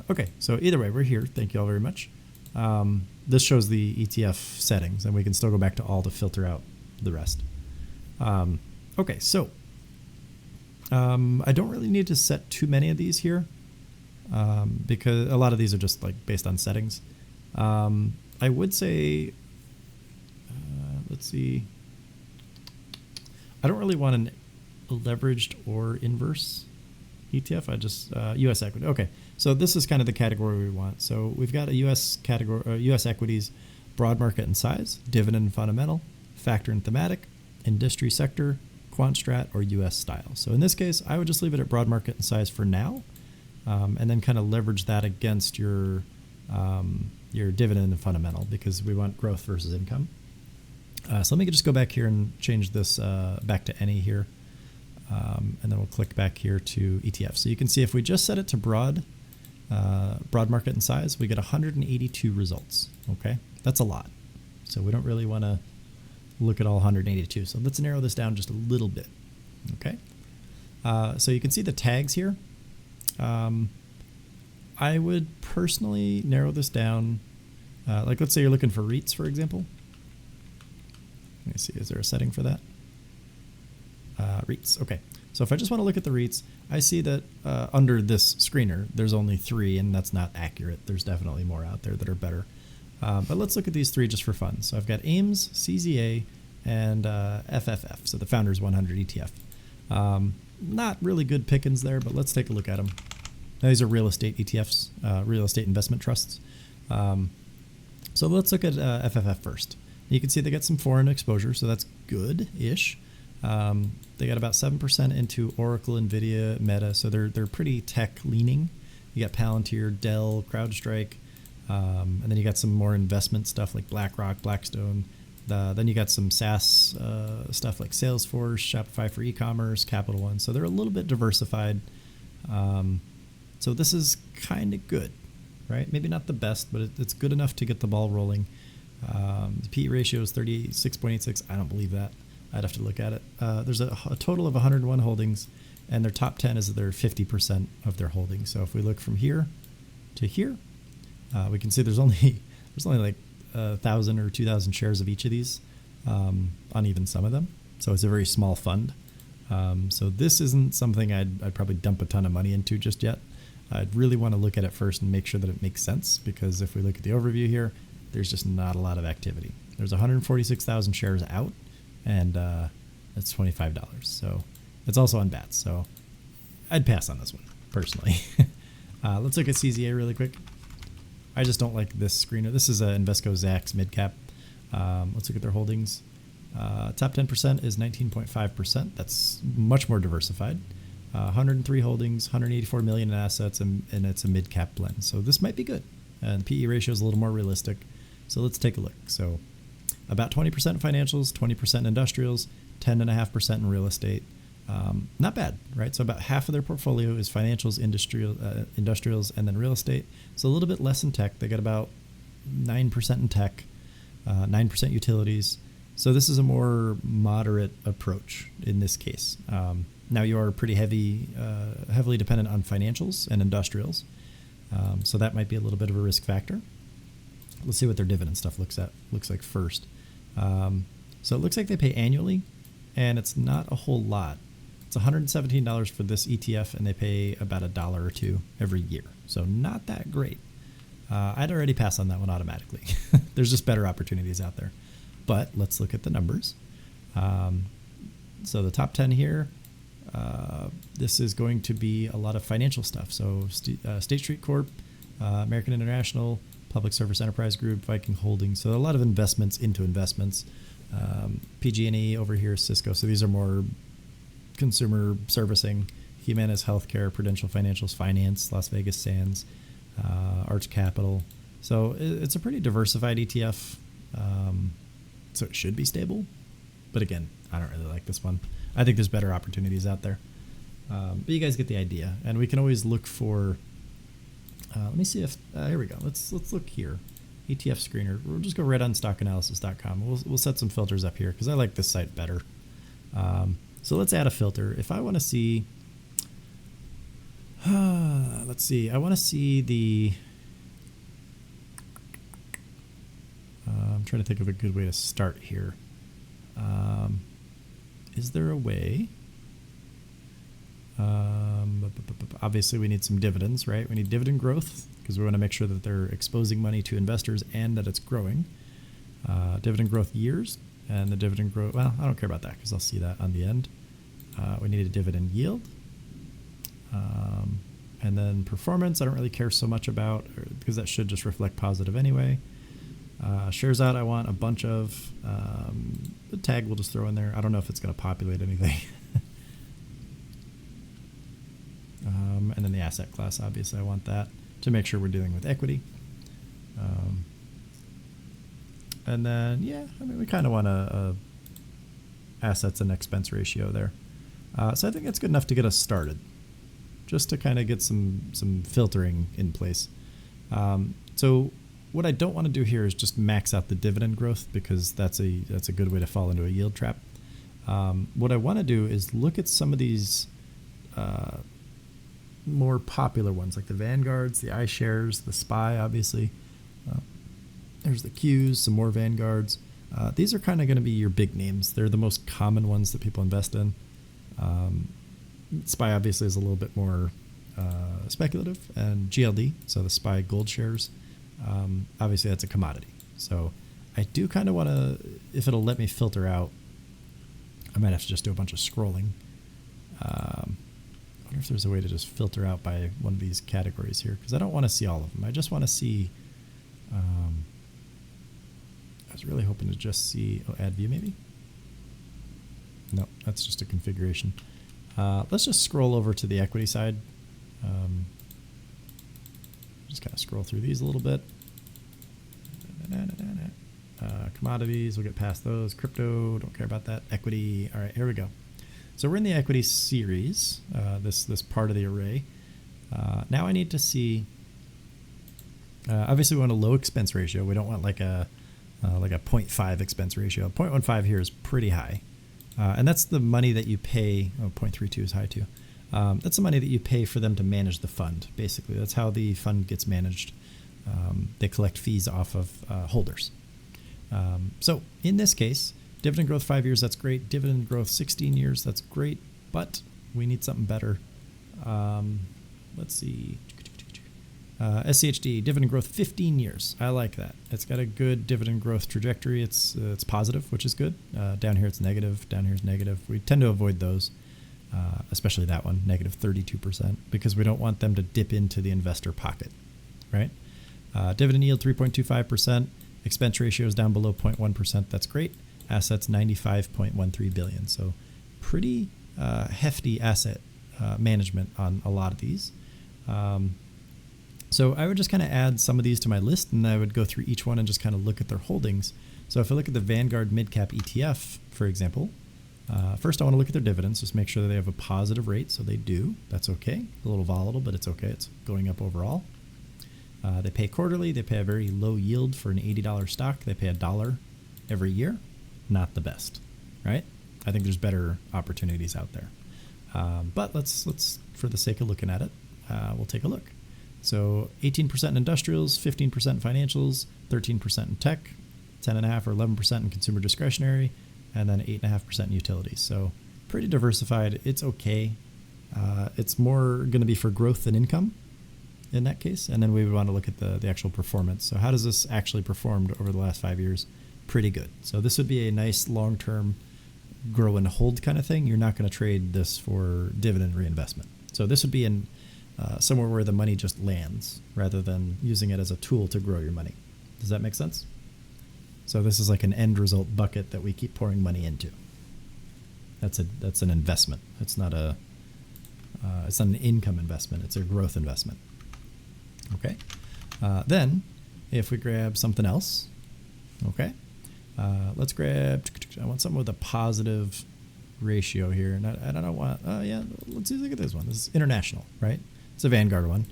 S1: Okay. So either way, we're here. Thank you all very much. This shows the ETF settings, and we can still go back to all to filter out the rest. Okay. So I don't really need to set too many of these here because a lot of these are just like based on settings. I would say, let's see. I don't really want an leveraged or inverse ETF. I just U.S. equity. Okay, so this is kind of the category we want. So we've got a U.S. category, U.S. equities, broad market and size, dividend and fundamental, factor and thematic, industry sector, quant strat, or U.S. style. So in this case, I would just leave it at broad market and size for now, and then kind of leverage that against your dividend and fundamental because we want growth versus income. So let me just go back here and change this back to any here. And then we'll click back here to ETF. So you can see if we just set it to broad market and size, we get 182 results. Okay, that's a lot. So we don't really want to look at all 182. So let's narrow this down just a little bit. Okay. So you can see the tags here. I would personally narrow this down. Like let's say you're looking for REITs, for example. Let me see, is there a setting for that? REITs, okay. So if I just want to look at the REITs, I see that under this screener, there's only 3, and that's not accurate. There's definitely more out there that are better. But let's look at these 3 just for fun. So I've got AIMS, CZA, and FFF, so the Founders 100 ETF. Not really good pickings there, but let's take a look at them. Now, these are real estate ETFs, real estate investment trusts. So let's look at FFF first. You can see they got some foreign exposure, so that's good-ish. They got about 7% into Oracle, NVIDIA, Meta, so they're pretty tech-leaning. You got Palantir, Dell, CrowdStrike, and then you got some more investment stuff like BlackRock, Blackstone. Then you got some SaaS stuff like Salesforce, Shopify for e-commerce, Capital One. So they're a little bit diversified. So this is kind of good, right? Maybe not the best, but it's good enough to get the ball rolling. The PE ratio is 36.86. I don't believe that. I'd have to look at it. There's a total of 101 holdings, and their top 10 is their 50% of their holdings. So if we look from here to here, we can see there's only like 1,000 or 2,000 shares of each of these on even some of them. So it's a very small fund. So this isn't something I'd probably dump a ton of money into just yet. I'd really want to look at it first and make sure that it makes sense, because if we look at the overview here, there's just not a lot of activity. There's 146,000 shares out, and that's $25. So it's also on BATS. So I'd pass on this one, personally. Let's look at CZA really quick. I just don't like this screener. This is a Invesco Zacks midcap. Let's look at their holdings. Top 10% is 19.5%. That's much more diversified. 103 holdings, 184 million in assets, and it's a mid-cap blend. So this might be good. And PE ratio is a little more realistic. So let's take a look. So about 20% in financials, 20% in industrials, 10.5% in real estate. Not bad, right? So about half of their portfolio is financials, industrials, and then real estate. So a little bit less in tech. They got about 9% in tech, 9% utilities. So this is a more moderate approach in this case. Now you are pretty heavily dependent on financials and industrials. So that might be a little bit of a risk factor. Let's see what their dividend stuff looks like first. So it looks like they pay annually, and it's not a whole lot. It's $117 for this ETF, and they pay about $1 or $2 every year. So not that great. I'd already pass on that one automatically. There's just better opportunities out there. But let's look at the numbers. So the top 10 here, this is going to be a lot of financial stuff. So State Street Corp, American International, Public Service Enterprise Group, Viking Holdings. So a lot of investments into investments. PG&E over here, Cisco. So these are more consumer servicing. Humana's Healthcare, Prudential Financials Finance, Las Vegas Sands, Arch Capital. So it's a pretty diversified ETF. So it should be stable. But again, I don't really like this one. I think there's better opportunities out there. But you guys get the idea. And we can always look for, let me see if, here we go. Let's look here. ETF screener. We'll just go right on stockanalysis.com. We'll set some filters up here because I like this site better. So let's add a filter. If I want to see, let's see. I want to see the, I'm trying to think of a good way to start here. Is there a way? Obviously, we need some dividends, right? We need dividend growth because we want to make sure that they're exposing money to investors and that it's growing. Dividend growth years and the dividend growth. Well, I don't care about that because I'll see that on the end. We need a dividend yield. And then performance, I don't really care so much about because that should just reflect positive anyway. Shares out, I want a bunch of. The tag we'll just throw in there. I don't know if it's going to populate anything. And then the asset class, obviously, I want that to make sure we're dealing with equity. And then, yeah, I mean, we kind of want a assets and expense ratio there. So I think that's good enough to get us started, just to kind of get some filtering in place. So what I don't want to do here is just max out the dividend growth because that's a good way to fall into a yield trap. What I want to do is look at some of these more popular ones like the Vanguards, the iShares, the SPY, obviously. There's the Qs, some more Vanguards. These are kind of going to be your big names. They're the most common ones that people invest in. SPY obviously is a little bit more speculative, and GLD, so the SPY gold shares, obviously that's a commodity. So I do kind of want to, if it'll let me filter out, I might have to just do a bunch of scrolling. I wonder if there's a way to just filter out by one of these categories here because I don't want to see all of them. I just want to see, I was really hoping to just see, add view maybe? No, that's just a configuration. Let's just scroll over to the equity side. Just kind of scroll through these a little bit. Commodities, we'll get past those. Crypto, don't care about that. Equity, all right, here we go. So we're in the equity series, this part of the array. Now I need to see, obviously we want a low expense ratio. We don't want like a 0.5 expense ratio. 0.15 here is pretty high. And that's the money that you pay. 0.32 is high too. That's the money that you pay for them to manage the fund, basically. That's how the fund gets managed. They collect fees off of holders. So in this case, dividend growth 5 years, that's great. Dividend growth 16 years, that's great. But we need something better. Let's see. SCHD, dividend growth 15 years. I like that. It's got a good dividend growth trajectory. It's positive, which is good. Down here it's negative. Down here it's negative. We tend to avoid those, especially that one, negative 32%, because we don't want them to dip into the investor pocket, right? Dividend yield 3.25%. Expense ratio is down below 0.1%. That's great. Assets 95.13 billion. So pretty hefty asset management on a lot of these. So I would just kind of add some of these to my list, and I would go through each one and just kind of look at their holdings. So if I look at the Vanguard Midcap ETF, for example, first I want to look at their dividends, just make sure that they have a positive rate. So they do. That's okay. A little volatile, but it's okay. It's going up overall. They pay quarterly. They pay a very low yield for an $80 stock. They pay $1 every year. Not the best, right? I think there's better opportunities out there. But let's for the sake of looking at it, we'll take a look. So 18% in industrials, 15% in financials, 13% in tech, 10.5 or 11% in consumer discretionary, and then 8.5% in utilities. So pretty diversified. It's okay. It's more going to be for growth than income in that case. And then we would want to look at the actual performance. So how does this actually performed over the last 5 years? Pretty good. So this would be a nice long-term grow and hold kind of thing. You're not going to trade this for dividend reinvestment. So this would be in somewhere where the money just lands rather than using it as a tool to grow your money. Does that make sense? So this is like an end result bucket that we keep pouring money into. That's an investment. It's not an income investment. It's a growth investment. Okay. Then if we grab something else, Okay. Let's grab, I want something with a positive ratio here. And I don't want, yeah, let's look at this one. This is international, right? It's a Vanguard one.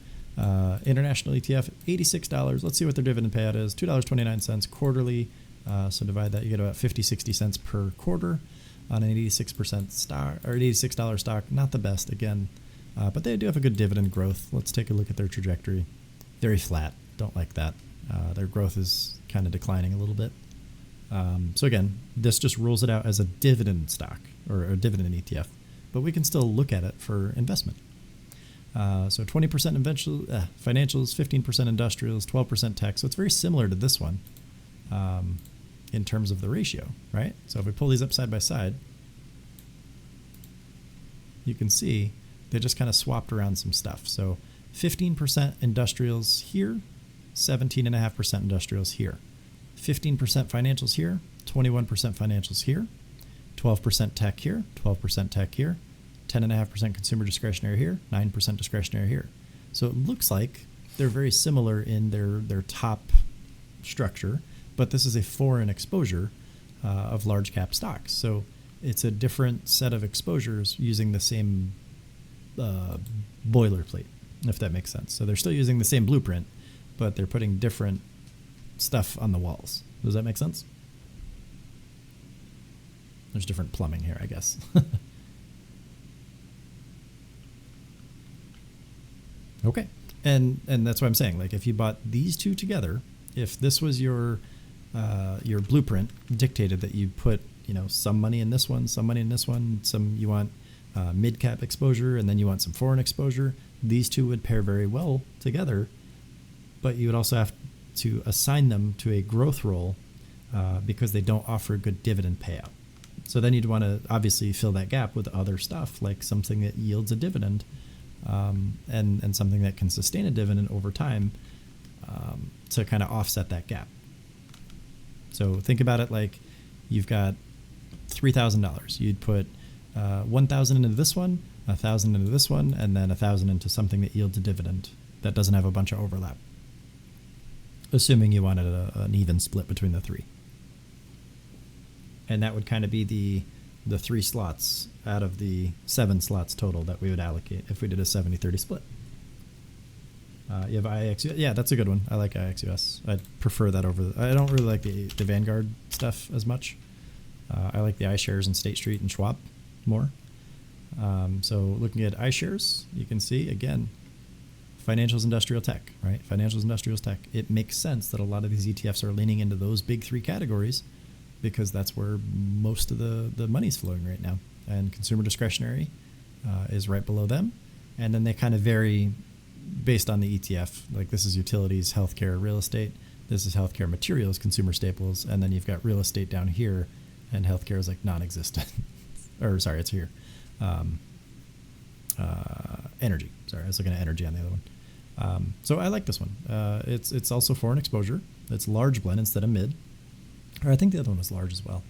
S1: International ETF, $86. Let's see what their dividend payout is. $2.29 quarterly. So divide that, you get about 60 cents per quarter on an 86% stock, or $86 stock. Not the best, again, but they do have a good dividend growth. Let's take a look at their trajectory. Very flat. Don't like that. Their growth is kind of declining a little bit. So again, this just rules it out as a dividend stock or a dividend ETF, but we can still look at it for investment. So 20% financials, 15% industrials, 12% tech. So it's very similar to this one in terms of the ratio, right? So if we pull these up side by side, you can see they just kind of swapped around some stuff. So 15% industrials here, 17.5% industrials here. 15% financials here, 21% financials here, 12% tech here, 12% tech here, 10.5% consumer discretionary here, 9% discretionary here. So it looks like they're very similar in their top structure, but this is a foreign exposure of large cap stocks. So it's a different set of exposures using the same boilerplate, if that makes sense. So they're still using the same blueprint, but they're putting different stuff on the walls. Does that make sense? There's different plumbing here, I guess. Okay. And that's what I'm saying. Like if you bought these two together, if this was your blueprint dictated that you put, some money in this one, some money in this one, some you want mid cap exposure, and then you want some foreign exposure, these two would pair very well together, but you would also have to assign them to a growth role because they don't offer a good dividend payout. So then you'd want to obviously fill that gap with other stuff, like something that yields a dividend and something that can sustain a dividend over time to kind of offset that gap. So think about it like you've got $3,000. You'd put $1,000 into this one, $1,000 into this one, and then $1,000 into something that yields a dividend that doesn't have a bunch of overlap, assuming you wanted an even split between the three. And that would kind of be the 3 slots out of the 7 slots total that we would allocate if we did a 70-30 split. You have IXUS. Yeah, that's a good one. I like IXUS. I prefer that over I don't really like the Vanguard stuff as much. I like the iShares and State Street and Schwab more. So looking at iShares, you can see, again, financials, industrial tech, right? Financials, industrials, tech. It makes sense that a lot of these ETFs are leaning into those big 3 categories because that's where most of the money's flowing right now. And consumer discretionary is right below them. And then they kind of vary based on the ETF. Like this is utilities, healthcare, real estate. This is healthcare materials, consumer staples. And then you've got real estate down here, and healthcare is like non-existent. Or sorry, it's here. Energy. Sorry, I was looking at energy on the other one. So I like this one. It's also foreign exposure. It's large blend instead of mid. Or I think the other one was large as well.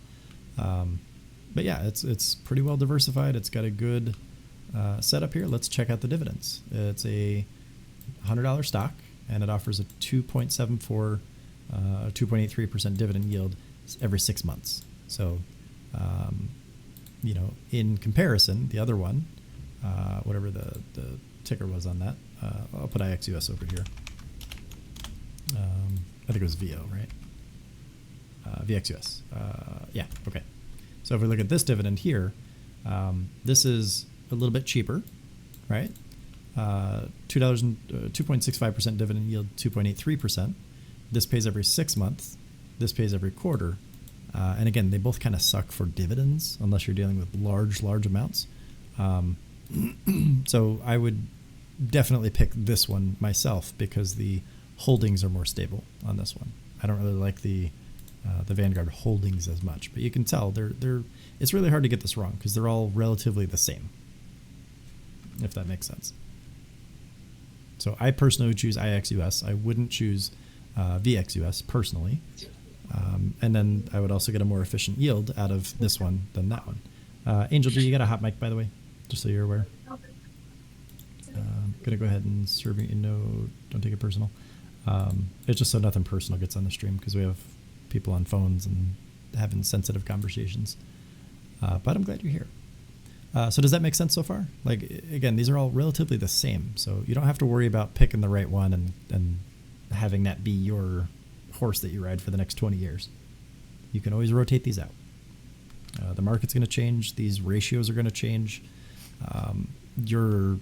S1: But yeah, it's pretty well diversified. It's got a good setup here. Let's check out the dividends. It's a $100 stock, and it offers a 2.74, 2.83% dividend yield every 6 months. So, in comparison, the other one, whatever the ticker was on that, I'll put IXUS over here. I think it was VO, right? VXUS. Yeah, okay. So if we look at this dividend here, this is a little bit cheaper, right? $2.65% dividend yield, 2.83%. This pays every 6 months. This pays every quarter. And again, they both kind of suck for dividends unless you're dealing with large amounts. So I would definitely pick this one myself because the holdings are more stable on this one. I don't really like the Vanguard holdings as much, but you can tell they're it's really hard to get this wrong because they're all relatively the same, if that makes sense. So I personally would choose IXUS. I wouldn't choose VXUS personally. And then I would also get a more efficient yield out of this one than that one. Angel B, you got a hot mic, by the way, just so you're aware. I'm going to go ahead and serve you. No, don't take it personal. It's just so nothing personal gets on the stream because we have people on phones and having sensitive conversations. But I'm glad you're here. So does that make sense so far? Like, again, these are all relatively the same. So you don't have to worry about picking the right one and having that be your horse that you ride for the next 20 years. You can always rotate these out. The market's going to change. These ratios are going to change. Your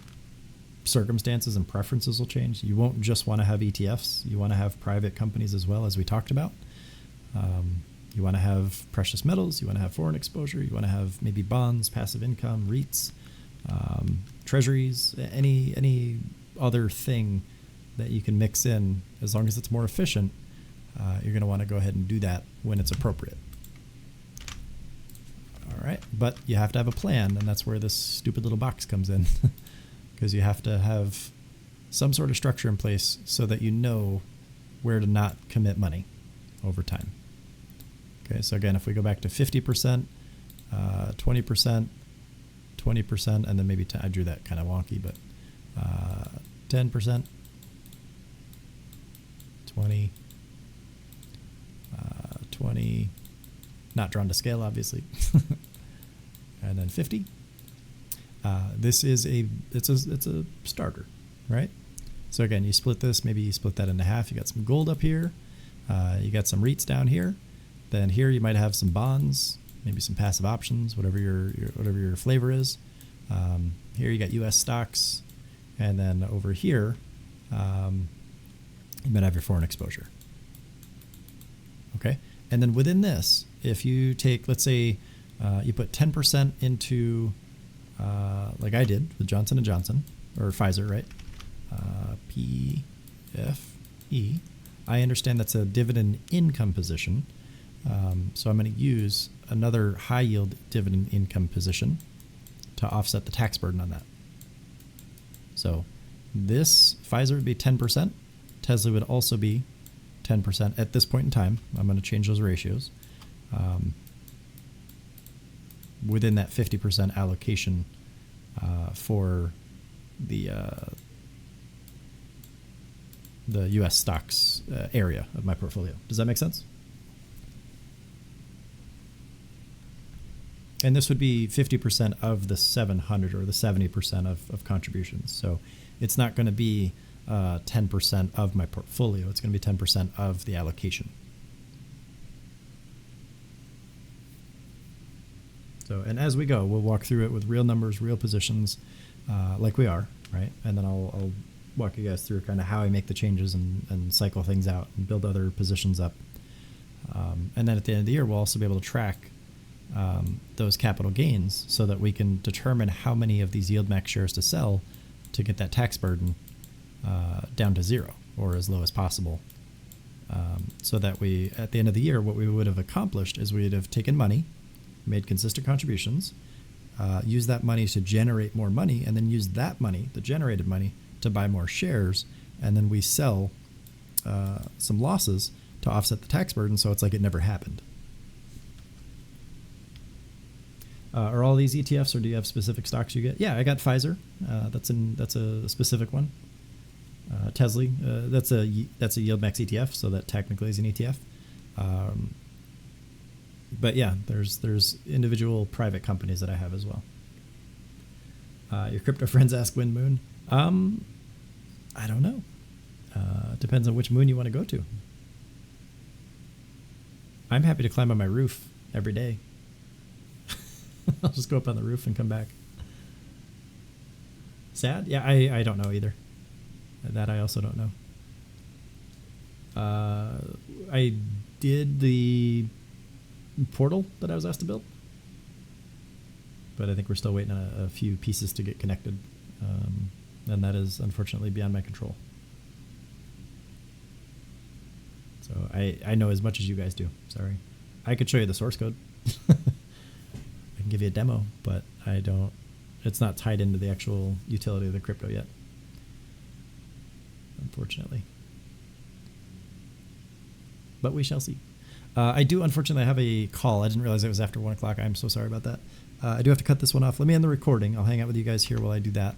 S1: circumstances and preferences will change. You won't just want to have ETFs. You want to have private companies as well, as we talked about. You want to have precious metals. You want to have foreign exposure. You want to have maybe bonds, passive income, REITs, treasuries, any other thing that you can mix in. As long as it's more efficient, you're going to want to go ahead and do that when it's appropriate. All right, but you have to have a plan, and that's where this stupid little box comes in, because you have to have some sort of structure in place so that you know where to not commit money over time. Okay, so again, if we go back to 50%, 20%, 20%, and then maybe 10, I drew that kind of wonky, but 10%, 20, 20, not drawn to scale, obviously, and then 50. This is it's a starter, right? So again, you split this, maybe you split that into half. You got some gold up here, you got some REITs down here. Then here you might have some bonds, maybe some passive options, whatever your flavor is. Here you got U.S. stocks, and then over here you might have your foreign exposure. Okay, and then within this, if you take, let's say, you put 10% into, like I did with Johnson & Johnson, or Pfizer, right? PFE. I understand that's a dividend income position. So I'm going to use another high yield dividend income position to offset the tax burden on that. So this Pfizer would be 10%. Tesla would also be 10% at this point in time. I'm going to change those ratios within that 50% allocation for the U.S. stocks area of my portfolio. Does that make sense? And this would be 50% of the 700 or the 70% of contributions. So it's not going to be 10% of my portfolio. It's going to be 10% of the allocation. So, and as we go, we'll walk through it with real numbers, real positions, like we are, right? And then I'll walk you guys through kind of how I make the changes and cycle things out and build other positions up. And then at the end of the year, we'll also be able to track those capital gains so that we can determine how many of these yield max shares to sell to get that tax burden down to zero or as low as possible. So that we, at the end of the year, what we would have accomplished is we'd have taken money, made consistent contributions, used that money to generate more money, and then use that money, the generated money, to buy more shares, and then we sell some losses to offset the tax burden, so it's like it never happened. Are all these ETFs, or do you have specific stocks you get? Yeah, I got Pfizer. That's a specific one. Tesla. That's a yield max ETF, so that technically is an ETF. But yeah, there's individual private companies that I have as well. Your crypto friends ask when moon. I don't know. Depends on which moon you want to go to. I'm happy to climb on my roof every day. I'll just go up on the roof and come back. Sad? Yeah, I don't know either. That I also don't know. I did the portal that I was asked to build, but I think we're still waiting on a few pieces to get connected, and that is unfortunately beyond my control. So I know as much as you guys do. Sorry. I could show you the source code. I can give you a demo, but I don't. It's not tied into the actual utility of the crypto yet, unfortunately. But we shall see. I do, unfortunately, have a call. I didn't realize it was after 1 o'clock. I'm so sorry about that. I do have to cut this one off. Let me end the recording. I'll hang out with you guys here while I do that.